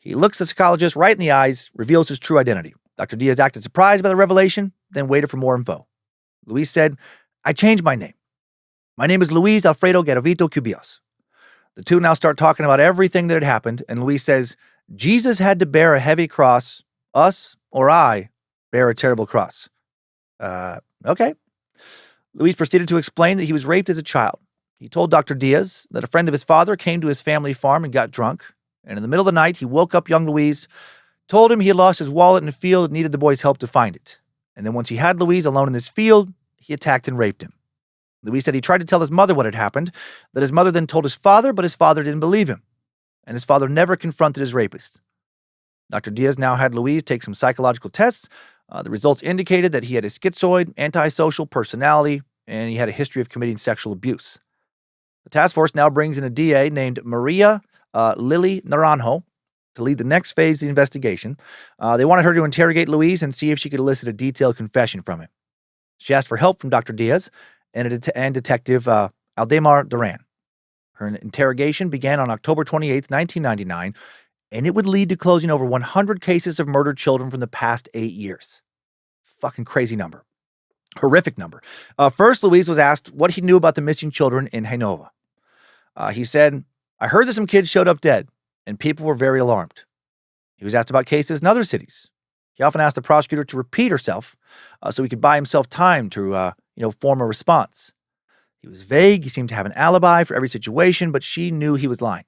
He looks the psychologist right in the eyes, reveals his true identity. Dr. Diaz acted surprised by the revelation, then waited for more info. Luis said, I changed my name. My name is Luis Alfredo Garavito Cubillos. The two now start talking about everything that had happened, and Luis says, Jesus had to bear a heavy cross, us or I bear a terrible cross. Okay. Luis proceeded to explain that he was raped as a child. He told Dr. Diaz that a friend of his father came to his family farm and got drunk, and in the middle of the night, he woke up young Luis, told him he had lost his wallet in a field and needed the boy's help to find it. And then once he had Luis alone in this field, he attacked and raped him. Luis said he tried to tell his mother what had happened, that his mother then told his father, but his father didn't believe him, and his father never confronted his rapist. Dr. Diaz now had Luis take some psychological tests. The results indicated that he had a schizoid, antisocial personality, and he had a history of committing sexual abuse. The task force now brings in a DA named Maria Lily Naranjo to lead the next phase of the investigation. They wanted her to interrogate Luis and see if she could elicit a detailed confession from him. She asked for help from Dr. Diaz and Detective Aldemar Duran. Her interrogation began on October 28, 1999, and it would lead to closing over 100 cases of murdered children from the past 8 years. Fucking crazy number. Horrific number. First, Luis was asked what he knew about the missing children in Genova. He said, I heard that some kids showed up dead, and people were very alarmed. He was asked about cases in other cities. He often asked the prosecutor to repeat herself so he could buy himself time to, form a response. He was vague. He seemed to have an alibi for every situation, but she knew he was lying.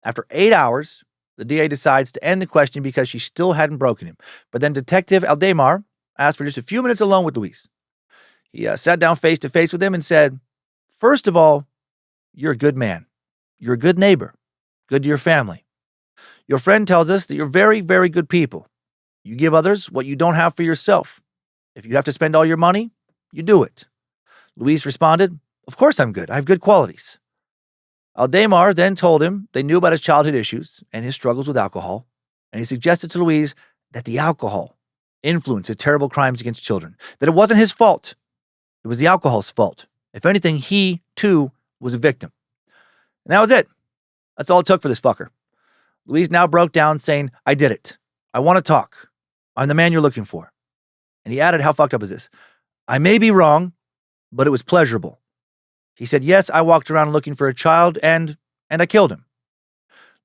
After 8 hours, the DA decides to end the questioning because she still hadn't broken him. But then Detective Aldemar asked for just a few minutes alone with Luis. He sat down face to face with him and said, "First of all, you're a good man. You're a good neighbor, good to your family. Your friend tells us that you're very, very good people. You give others what you don't have for yourself. If you have to spend all your money, you do it." Luis responded, "Of course I'm good. I have good qualities." Aldemar then told him they knew about his childhood issues and his struggles with alcohol, and he suggested to Luis that the alcohol influenced his terrible crimes against children, that it wasn't his fault. It was the alcohol's fault. If anything, he, too, was a victim. And that was it. That's all it took for this fucker. Luis now broke down saying, "I did it. I want to talk. I'm the man you're looking for." And he added, how fucked up is this? "I may be wrong, but it was pleasurable." He said, "Yes, I walked around looking for a child and I killed him."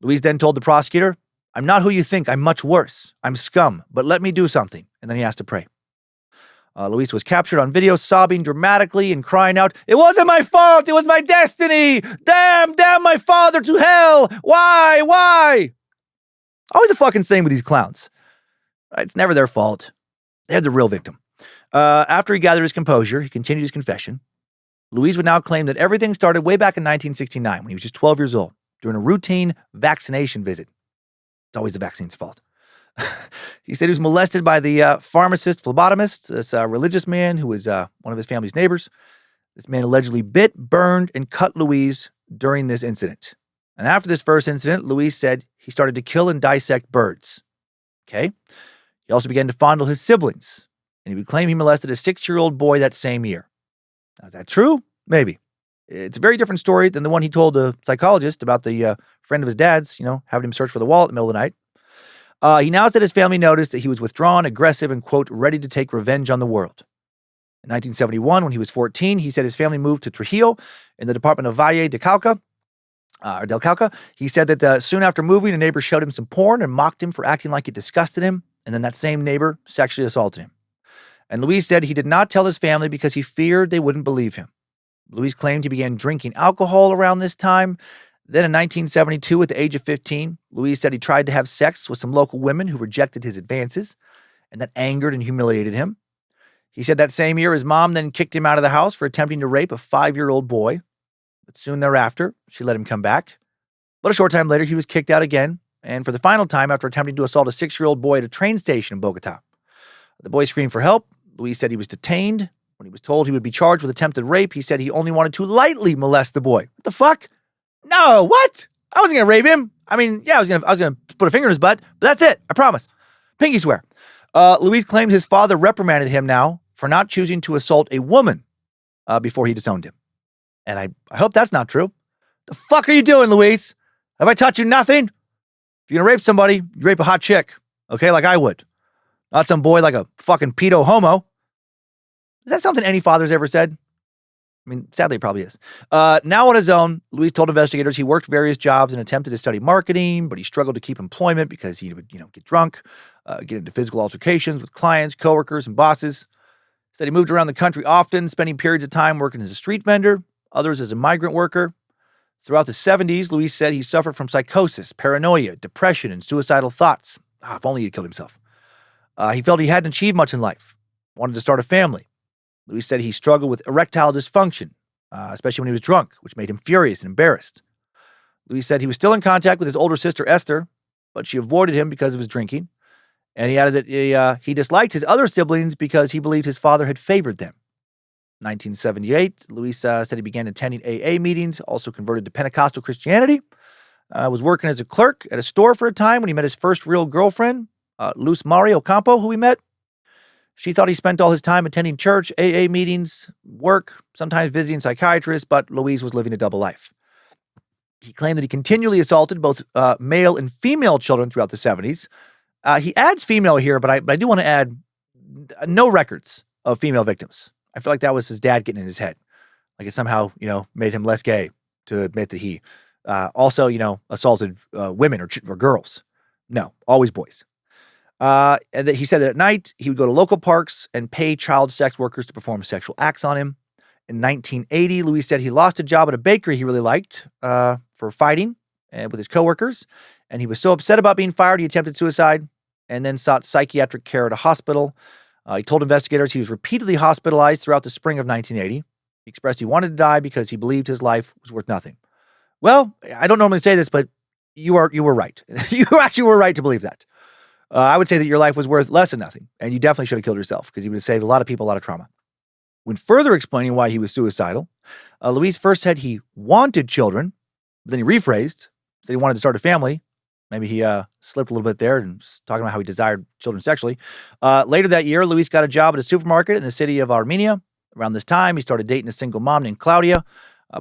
Luis then told the prosecutor, "I'm not who you think. I'm much worse. I'm scum, but let me do something." And then he asked to pray. Luis was captured on video sobbing dramatically and crying out, "It wasn't my fault. It was my destiny. Damn my father to hell. Why? Always the fucking same with these clowns. Right? It's never their fault. They're the real victim. After he gathered his composure, he continued his confession. Luis would now claim that everything started way back in 1969 when he was just 12 years old during a routine vaccination visit. It's always the vaccine's fault. He said he was molested by the pharmacist phlebotomist, this religious man who was one of his family's neighbors. This man allegedly bit, burned, and cut Luis during this incident. And after this first incident, Luis said he started to kill and dissect birds. Okay? He also began to fondle his siblings, and he would claim he molested a 6-year-old boy that same year. Now, is that true? Maybe. It's a very different story than the one he told the psychologist about the friend of his dad's, having him search for the wallet in the middle of the night. He now said his family noticed that he was withdrawn, aggressive, and, quote, ready to take revenge on the world. In 1971, when he was 14, he said his family moved to Trujillo in the department of Valle de Cauca, del Cauca. He said that soon after moving, a neighbor showed him some porn and mocked him for acting like it disgusted him, and then that same neighbor sexually assaulted him. And Luis said he did not tell his family because he feared they wouldn't believe him. Luis claimed he began drinking alcohol around this time. Then in 1972, at the age of 15, Luis said he tried to have sex with some local women who rejected his advances, and that angered and humiliated him. He said that same year, his mom then kicked him out of the house for attempting to rape a 5-year-old boy. But soon thereafter, she let him come back. But a short time later, he was kicked out again, and for the final time after attempting to assault a 6-year-old boy at a train station in Bogota. The boy screamed for help. Luis said he was detained. When he was told he would be charged with attempted rape, he said he only wanted to lightly molest the boy. What the fuck? No, what? I wasn't going to rape him. I mean, yeah, I was going to put a finger in his butt, but that's it. I promise. Pinky swear. Luis claimed his father reprimanded him now for not choosing to assault a woman before he disowned him. And I hope that's not true. The fuck are you doing, Luis? Have I taught you nothing? If you're going to rape somebody, you rape a hot chick. Okay, like I would. Not some boy like a fucking pedo homo. Is that something any father's ever said? I mean, sadly, it probably is. Now on his own, Luis told investigators he worked various jobs and attempted to study marketing, but he struggled to keep employment because he would, get drunk, get into physical altercations with clients, coworkers, and bosses. He said he moved around the country often, spending periods of time working as a street vendor, others as a migrant worker. Throughout the 70s, Luis said he suffered from psychosis, paranoia, depression, and suicidal thoughts. If only he'd killed himself. He felt he hadn't achieved much in life, wanted to start a family. Luis said he struggled with erectile dysfunction, especially when he was drunk, which made him furious and embarrassed. Luis said he was still in contact with his older sister, Esther, but she avoided him because of his drinking. And he added that he disliked his other siblings because he believed his father had favored them. In 1978, Luis said he began attending AA meetings, also converted to Pentecostal Christianity, was working as a clerk at a store for a time when he met his first real girlfriend, Luz Mario Campo, who he met. She thought he spent all his time attending church, AA meetings, work, sometimes visiting psychiatrists, but Luis was living a double life. He claimed that he continually assaulted both male and female children throughout the 70s. He adds female here, but I do want to add no records of female victims. I feel like that was his dad getting in his head. Like it somehow, made him less gay to admit that he also, assaulted women or girls. No, always boys. And that he said that at night, he would go to local parks and pay child sex workers to perform sexual acts on him. In 1980, Luis said he lost a job at a bakery he really liked for fighting with his coworkers, and he was so upset about being fired he attempted suicide and then sought psychiatric care at a hospital. He told investigators he was repeatedly hospitalized throughout the spring of 1980. He expressed he wanted to die because he believed his life was worth nothing. Well, I don't normally say this, but you were right. You actually were right to believe that. I would say that your life was worth less than nothing, and you definitely should have killed yourself because you would have saved a lot of people a lot of trauma. When further explaining why he was suicidal, Luis first said he wanted children, but then he rephrased, said he wanted to start a family. Maybe he slipped a little bit there and was talking about how he desired children sexually. Later that year, Luis got a job at a supermarket in the city of Armenia. Around this time, he started dating a single mom named Claudia,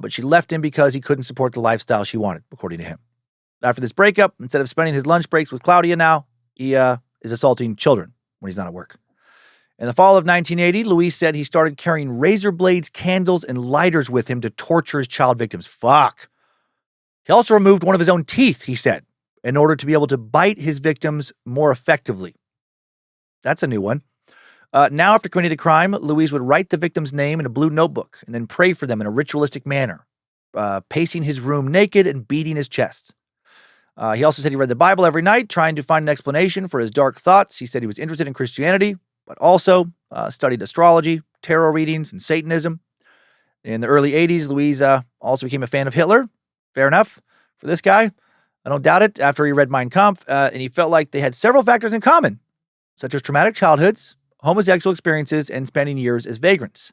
but she left him because he couldn't support the lifestyle she wanted, according to him. After this breakup, instead of spending his lunch breaks with Claudia now, he is assaulting children when he's not at work. In the fall of 1980, Luis said he started carrying razor blades, candles, and lighters with him to torture his child victims. Fuck. He also removed one of his own teeth, he said, in order to be able to bite his victims more effectively. That's a new one. Now, after committing a crime, Luis would write the victim's name in a blue notebook and then pray for them in a ritualistic manner, pacing his room naked and beating his chest. He also said he read the Bible every night, trying to find an explanation for his dark thoughts. He said he was interested in Christianity, but also studied astrology, tarot readings, and Satanism. In the early 80s, Luis also became a fan of Hitler. Fair enough for this guy. I don't doubt it. After he read Mein Kampf, and he felt like they had several factors in common, such as traumatic childhoods, homosexual experiences, and spending years as vagrants.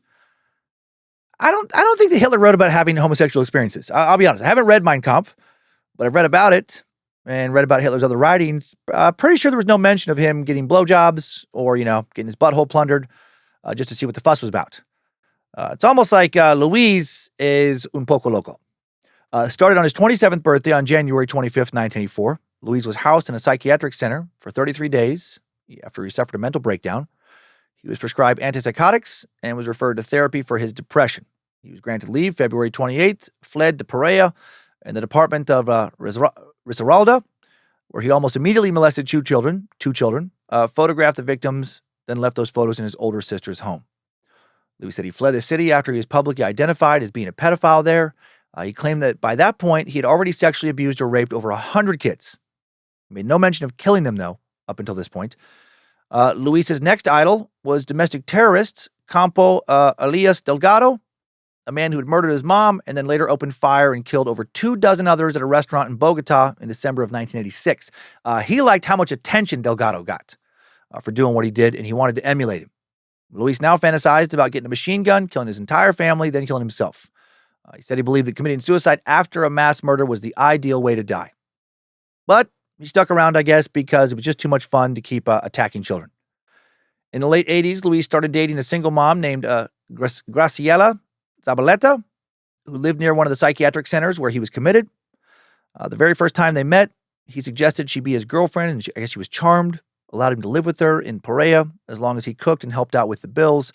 I don't think that Hitler wrote about having homosexual experiences. I'll be honest. I haven't read Mein Kampf, but I've read about it and read about Hitler's other writings. Pretty sure there was no mention of him getting blowjobs or, getting his butthole plundered just to see what the fuss was about. It's almost like Luis is un poco loco. Started on his 27th birthday on January 25th, 1984. Luis was housed in a psychiatric center for 33 days after he suffered a mental breakdown. He was prescribed antipsychotics and was referred to therapy for his depression. He was granted leave February 28th, fled to Pereira in the department of Risaralda, where he almost immediately molested two children, photographed the victims, then left those photos in his older sister's home. Luis said he fled the city after he was publicly identified as being a pedophile there. He claimed that by that point, he had already sexually abused or raped over 100 kids. He made no mention of killing them, though, up until this point. Luis's next idol was domestic terrorist Campo Elias Delgado, a man who had murdered his mom and then later opened fire and killed over 24 others at a restaurant in Bogota in December of 1986. He liked how much attention Delgado got for doing what he did, and he wanted to emulate him. Luis now fantasized about getting a machine gun, killing his entire family, then killing himself. He said he believed that committing suicide after a mass murder was the ideal way to die. But he stuck around, I guess, because it was just too much fun to keep attacking children. In the late 80s, Luis started dating a single mom named Graciela Zabaleta, who lived near one of the psychiatric centers where he was committed. The very first time they met, he suggested she be his girlfriend, and I guess she was charmed, allowed him to live with her in Pereira as long as he cooked and helped out with the bills.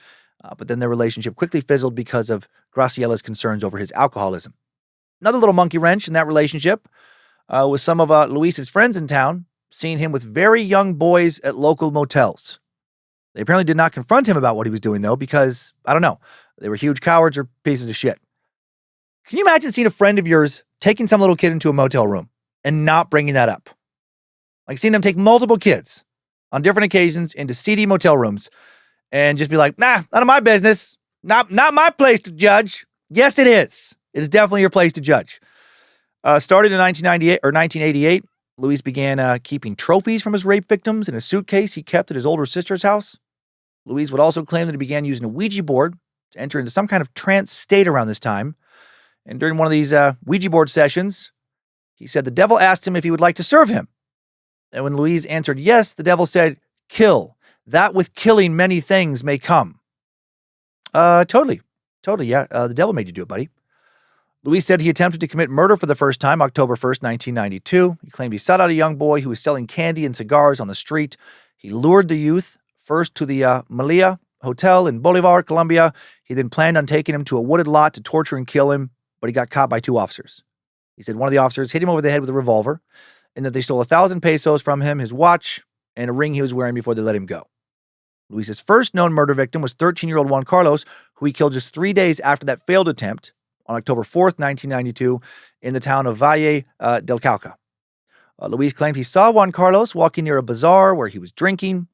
But then their relationship quickly fizzled because of Graciela's concerns over his alcoholism. Another little monkey wrench in that relationship was some of Luis's friends in town seeing him with very young boys at local motels. They apparently did not confront him about what he was doing, though, because, I don't know, they were huge cowards or pieces of shit. Can you imagine seeing a friend of yours taking some little kid into a motel room and not bringing that up? Like seeing them take multiple kids on different occasions into seedy motel rooms and just be like, nah, none of my business. Not my place to judge. Yes, it is. It is definitely your place to judge. Started in 1988, Luis began keeping trophies from his rape victims in a suitcase he kept at his older sister's house. Luis would also claim that he began using a Ouija board to enter into some kind of trance state around this time. And during one of these Ouija board sessions, he said the devil asked him if he would like to serve him. And when Luis answered yes, the devil said, kill. That with killing many things may come. Totally, yeah. The devil made you do it, buddy. Luis said he attempted to commit murder for the first time, October 1st, 1992. He claimed he sought out a young boy who was selling candy and cigars on the street. He lured the youth first to the Malia Hotel in Bolivar, Colombia. He then planned on taking him to a wooded lot to torture and kill him, but he got caught by two officers. He said one of the officers hit him over the head with a revolver and that they stole 1,000 pesos from him, his watch, and a ring he was wearing before they let him go. Luis's first known murder victim was 13-year-old Juan Carlos, who he killed just 3 days after that failed attempt on October 4th, 1992, in the town of Valle del Cauca. Luis claimed he saw Juan Carlos walking near a bazaar where he was drinking.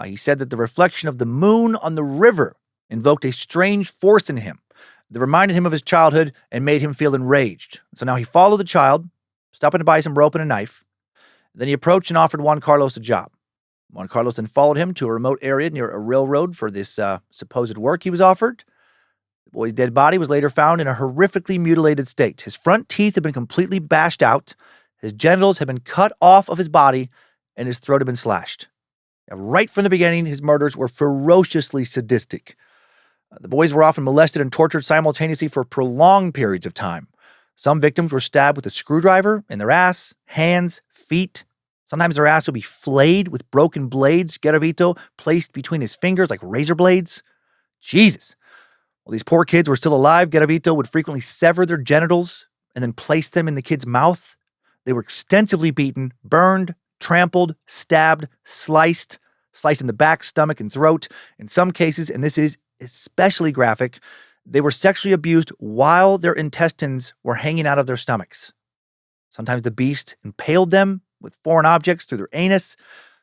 He said that the reflection of the moon on the river invoked a strange force in him that reminded him of his childhood and made him feel enraged. So now he followed the child, stopping to buy some rope and a knife. Then he approached and offered Juan Carlos a job. Juan Carlos then followed him to a remote area near a railroad for this supposed work he was offered. The boy's dead body was later found in a horrifically mutilated state. His front teeth had been completely bashed out, his genitals had been cut off of his body, and his throat had been slashed. Right from the beginning, his murders were ferociously sadistic. The boys were often molested and tortured simultaneously for prolonged periods of time. Some victims were stabbed with a screwdriver in their ass, hands, feet. Sometimes their ass would be flayed with broken blades Garavito placed between his fingers like razor blades. Jesus. While these poor kids were still alive, Garavito would frequently sever their genitals and then place them in the kid's mouth. They were extensively beaten, burned, trampled, stabbed, sliced in the back, stomach, and throat. In some cases, and this is especially graphic, they were sexually abused while their intestines were hanging out of their stomachs. Sometimes the beast impaled them with foreign objects through their anus.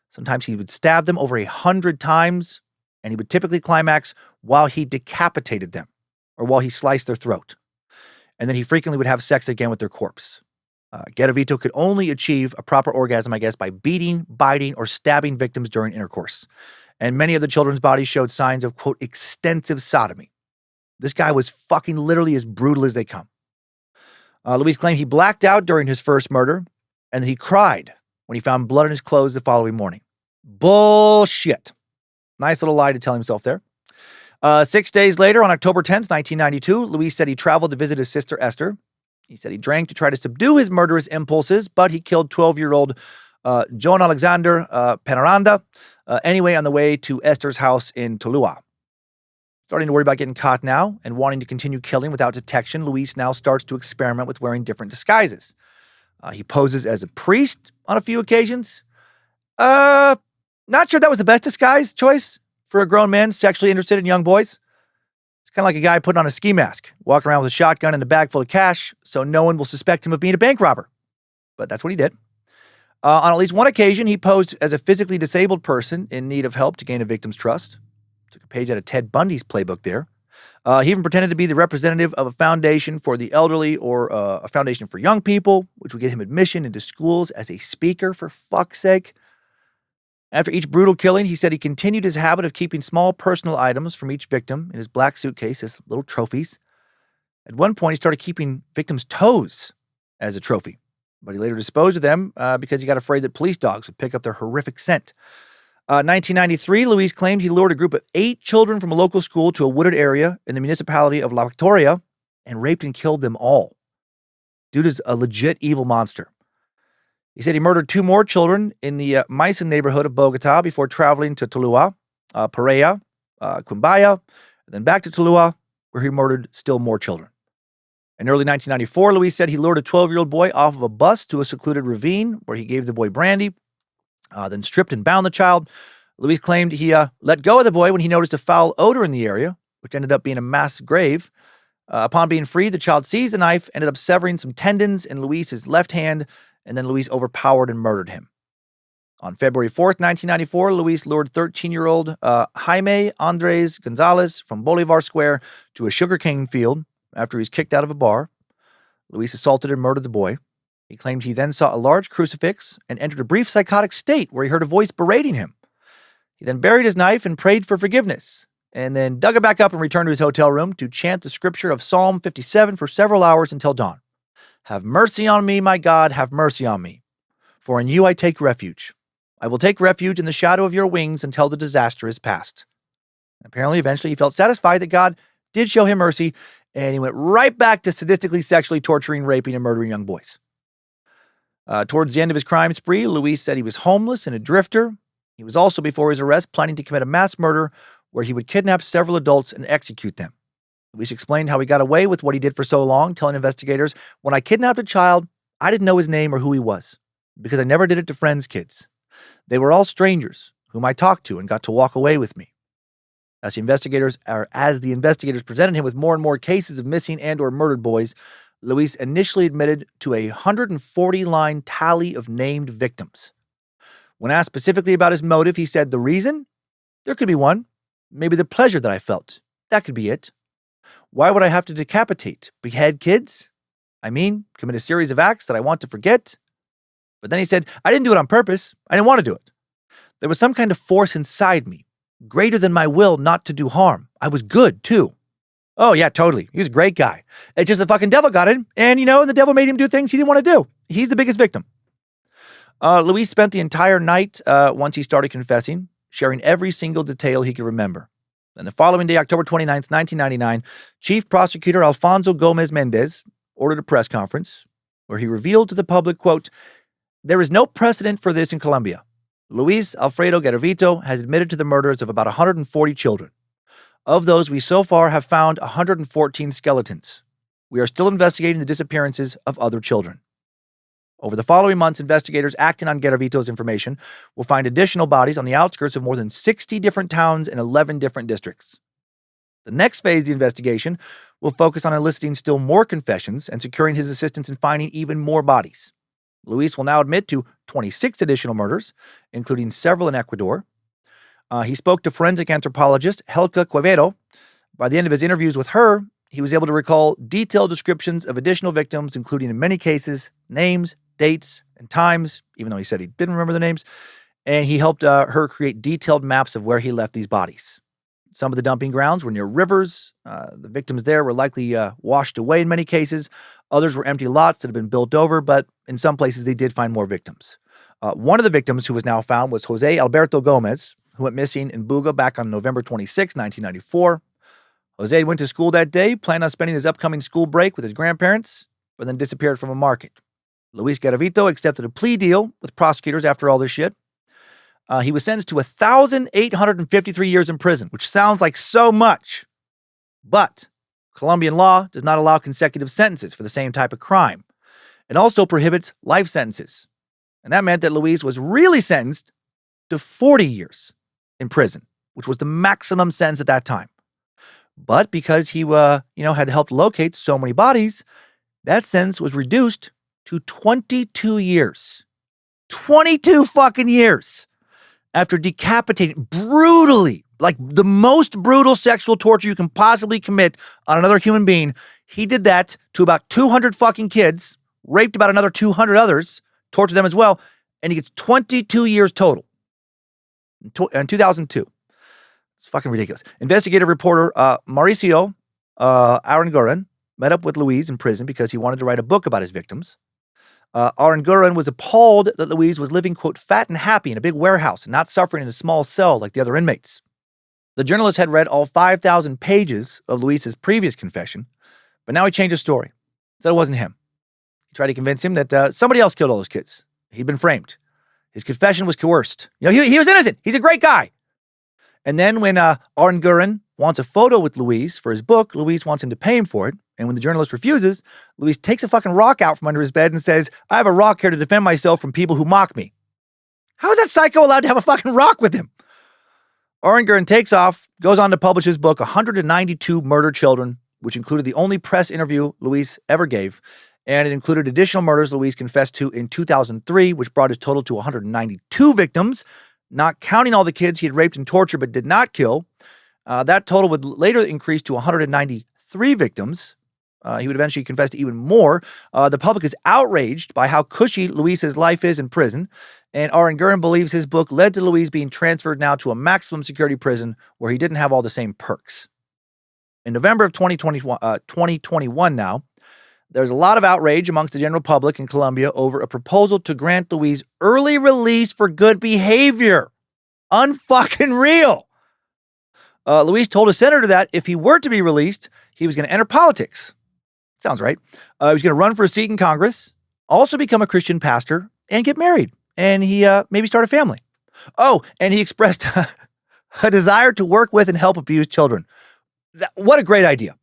Sometimes he would stab them over 100 times, and he would typically climax while he decapitated them or while he sliced their throat. And then he frequently would have sex again with their corpse. Garavito could only achieve a proper orgasm, I guess, by beating, biting, or stabbing victims during intercourse. And many of the children's bodies showed signs of, quote, extensive sodomy. This guy was fucking literally as brutal as they come. Luis claimed he blacked out during his first murder, and that he cried when he found blood on his clothes the following morning. Bullshit. Nice little lie to tell himself there. 6 days later, on October 10th, 1992, Luis said he traveled to visit his sister Esther. He said he drank to try to subdue his murderous impulses, but he killed 12-year-old John Alexander Penaranda anyway on the way to Esther's house in Tuluá. Starting to worry about getting caught now and wanting to continue killing without detection, Luis now starts to experiment with wearing different disguises. He poses as a priest on a few occasions. Not sure that was the best disguise choice for a grown man sexually interested in young boys. It's kind of like a guy putting on a ski mask, walking around with a shotgun and a bag full of cash so no one will suspect him of being a bank robber. But that's what he did. On at least one occasion, he posed as a physically disabled person in need of help to gain a victim's trust. Took a page out of Ted Bundy's playbook there. He even pretended to be the representative of a foundation for the elderly or a foundation for young people, which would get him admission into schools as a speaker, for fuck's sake. After each brutal killing, he said he continued his habit of keeping small personal items from each victim in his black suitcase as little trophies. At one point, he started keeping victims' toes as a trophy, but he later disposed of them because he got afraid that police dogs would pick up their horrific scent. 1993, Luis claimed he lured a group of 8 children from a local school to a wooded area in the municipality of La Victoria and raped and killed them all. Dude is a legit evil monster. He said he murdered 2 more children in the Meissen neighborhood of Bogota before traveling to Tuluá, Pereira, Quimbaya, and then back to Tuluá, where he murdered still more children. In early 1994, Luis said he lured a 12-year-old boy off of a bus to a secluded ravine where he gave the boy brandy, then stripped and bound the child. Luis claimed he let go of the boy when he noticed a foul odor in the area, which ended up being a mass grave. Upon being freed, the child seized a knife, ended up severing some tendons in Luis's left hand, and then Luis overpowered and murdered him. On February 4th, 1994, Luis lured 13-year-old Jaime Andres Gonzalez from Bolivar Square to a sugarcane field after he was kicked out of a bar. Luis assaulted and murdered the boy. He claimed he then saw a large crucifix and entered a brief psychotic state where he heard a voice berating him. He then buried his knife and prayed for forgiveness, and then dug it back up and returned to his hotel room to chant the scripture of Psalm 57 for several hours until dawn. Have mercy on me, my God, have mercy on me. For in you I take refuge. I will take refuge in the shadow of your wings until the disaster is past. Apparently, eventually, he felt satisfied that God did show him mercy, and he went right back to sadistically, sexually torturing, raping, and murdering young boys. Towards the end of his crime spree, Luis said he was homeless and a drifter. He was also, before his arrest, planning to commit a mass murder where he would kidnap several adults and execute them. Luis explained how he got away with what he did for so long, telling investigators, when I kidnapped a child, I didn't know his name or who he was, because I never did it to friends' kids. They were all strangers, whom I talked to and got to walk away with me. As the investigators presented him with more and more cases of missing and or murdered boys, Luis initially admitted to a 140-line tally of named victims. When asked specifically about his motive, he said, "The reason? There could be one. Maybe the pleasure that I felt. That could be it. Why would I have to decapitate, behead kids? I mean, commit a series of acts that I want to forget?" But then he said, "I didn't do it on purpose. I didn't want to do it. There was some kind of force inside me, greater than my will not to do harm. I was good, too." Oh, yeah, totally. He was a great guy. It's just the fucking devil got him, and, the devil made him do things he didn't want to do. He's the biggest victim. Luis spent the entire night, once he started confessing, sharing every single detail he could remember. And the following day, October 29th, 1999, Chief Prosecutor Alfonso Gomez Mendez ordered a press conference where he revealed to the public, quote, "There is no precedent for this in Colombia. Luis Alfredo Garavito has admitted to the murders of about 140 children. Of those, we so far have found 114 skeletons. We are still investigating the disappearances of other children. Over the following months, investigators acting on Garavito's information will find additional bodies on the outskirts of more than 60 different towns in 11 different districts. The next phase of the investigation will focus on eliciting still more confessions and securing his assistance in finding even more bodies. Luis will now admit to 26 additional murders, including several in Ecuador. He spoke to forensic anthropologist Helga Quevedo. By the end of his interviews with her, he was able to recall detailed descriptions of additional victims, including in many cases, names, dates, and times, even though he said he didn't remember the names. And he helped her create detailed maps of where he left these bodies. Some of the dumping grounds were near rivers. The victims there were likely washed away in many cases. Others were empty lots that had been built over, but in some places they did find more victims. One of the victims who was now found was Jose Alberto Gomez, who went missing in Buga back on November 26, 1994. Jose went to school that day, planned on spending his upcoming school break with his grandparents, but then disappeared from a market. Luis Garavito accepted a plea deal with prosecutors after all this shit. He was sentenced to 1,853 years in prison, which sounds like so much. But Colombian law does not allow consecutive sentences for the same type of crime. It also prohibits life sentences. And that meant that Luis was really sentenced to 40 years in prison, which was the maximum sentence at that time. But because he, had helped locate so many bodies, that sentence was reduced to 22 years. 22 fucking years. After decapitating brutally, like the most brutal sexual torture you can possibly commit on another human being, he did that to about 200 fucking kids, raped about another 200 others, tortured them as well, and he gets 22 years total. In 2002. It's fucking ridiculous. Investigative reporter Mauricio Aranguren met up with Luis in prison because he wanted to write a book about his victims. Aranguren was appalled that Luis was living, quote, fat and happy in a big warehouse and not suffering in a small cell like the other inmates. The journalist had read all 5,000 pages of Luis's previous confession, but now he changed his story. Said it wasn't him. He tried to convince him that somebody else killed all those kids. He'd been framed. His confession was coerced. He was innocent. He's a great guy. And then when Aranguren wants a photo with Luis for his book, Luis wants him to pay him for it. And when the journalist refuses, Luis takes a fucking rock out from under his bed and says, "I have a rock here to defend myself from people who mock me." How is that psycho allowed to have a fucking rock with him? Aranguren takes off, goes on to publish his book, 192 Murdered Children, which included the only press interview Luis ever gave. And it included additional murders Luis confessed to in 2003, which brought his total to 192 victims, not counting all the kids he had raped and tortured but did not kill. That total would later increase to 193 victims. He would eventually confess to even more. The public is outraged by how cushy Luis's life is in prison, and Aranguren believes his book led to Luis being transferred now to a maximum security prison where he didn't have all the same perks. In November of 2021 now, there's a lot of outrage amongst the general public in Colombia over a proposal to grant Luis early release for good behavior. Unfucking real. Luis told a senator that if he were to be released, he was going to enter politics. Sounds right. He was going to run for a seat in Congress, also become a Christian pastor, and get married. And he maybe start a family. Oh, and he expressed a desire to work with and help abused children. What a great idea.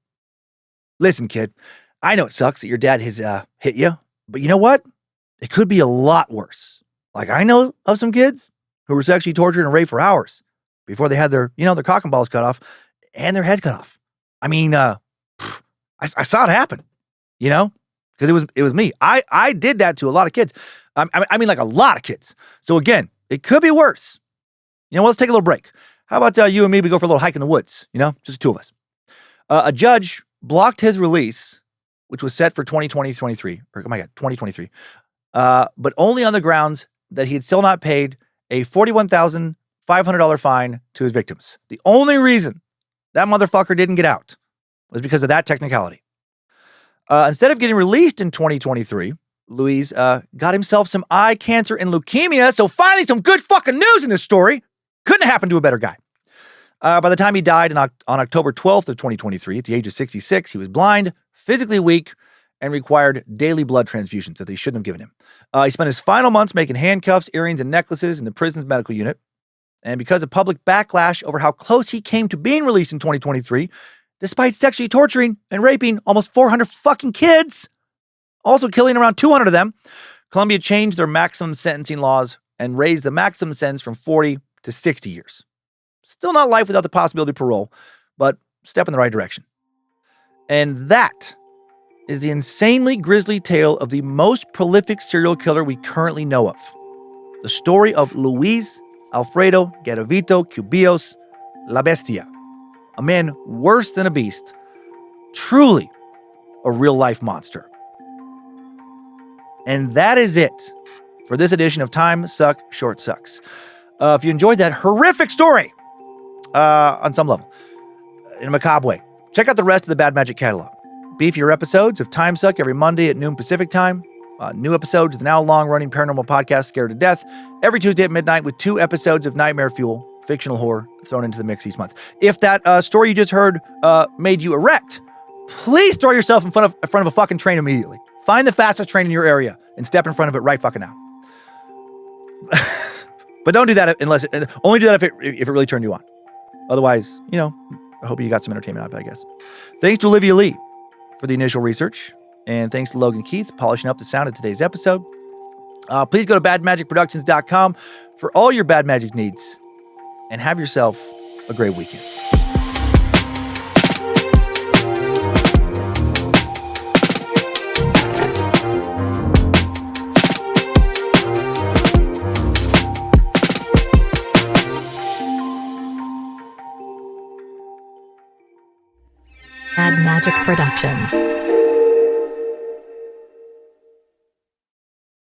Listen, kid, I know it sucks that your dad has hit you, but you know what? It could be a lot worse. Like I know of some kids who were sexually tortured and raped for hours. before they had their cock and balls cut off and their heads cut off. I mean, I saw it happen, because it was me. I did that to a lot of kids. I mean, like a lot of kids. So again, it could be worse. Let's take a little break. How about you and me? We go for a little hike in the woods, just the two of us. A judge blocked his release, which was set for 2023, but only on the grounds that he had still not paid a $41,500 fine to his victims. The only reason that motherfucker didn't get out was because of that technicality. Instead of getting released in 2023, Luis got himself some eye cancer and leukemia, so finally some good fucking news in this story. Couldn't happen to a better guy. By the time he died on October 12th of 2023, at the age of 66, he was blind, physically weak, and required daily blood transfusions that they shouldn't have given him. He spent his final months making handcuffs, earrings, and necklaces in the prison's medical unit. And because of public backlash over how close he came to being released in 2023, despite sexually torturing and raping almost 400 fucking kids, also killing around 200 of them, Colombia changed their maximum sentencing laws and raised the maximum sentence from 40 to 60 years. Still not life without the possibility of parole, but step in the right direction. And that is the insanely grisly tale of the most prolific serial killer we currently know of. The story of Luis Alfredo Garavito Cubillos, La Bestia. A man worse than a beast. Truly a real-life monster. And that is it for this edition of Time Suck Short Sucks. If you enjoyed that horrific story, on some level, in a macabre way, check out the rest of the Bad Magic catalog. Beefier episodes of Time Suck every Monday at noon Pacific time. New episodes of the now long-running paranormal podcast Scared to Death every Tuesday at midnight, with 2 episodes of Nightmare Fuel, fictional horror, thrown into the mix each month. If that story you just heard made you erect, please throw yourself in front of a fucking train immediately. Find the fastest train in your area and step in front of it right fucking now. But don't do that only do that if it really turned you on. Otherwise, I hope you got some entertainment out of it, I guess. Thanks to Olivia Lee for the initial research, and thanks to Logan Keith polishing up the sound of today's episode. Please go to badmagicproductions.com for all your Bad Magic needs, and have yourself a great weekend. Bad Magic Productions.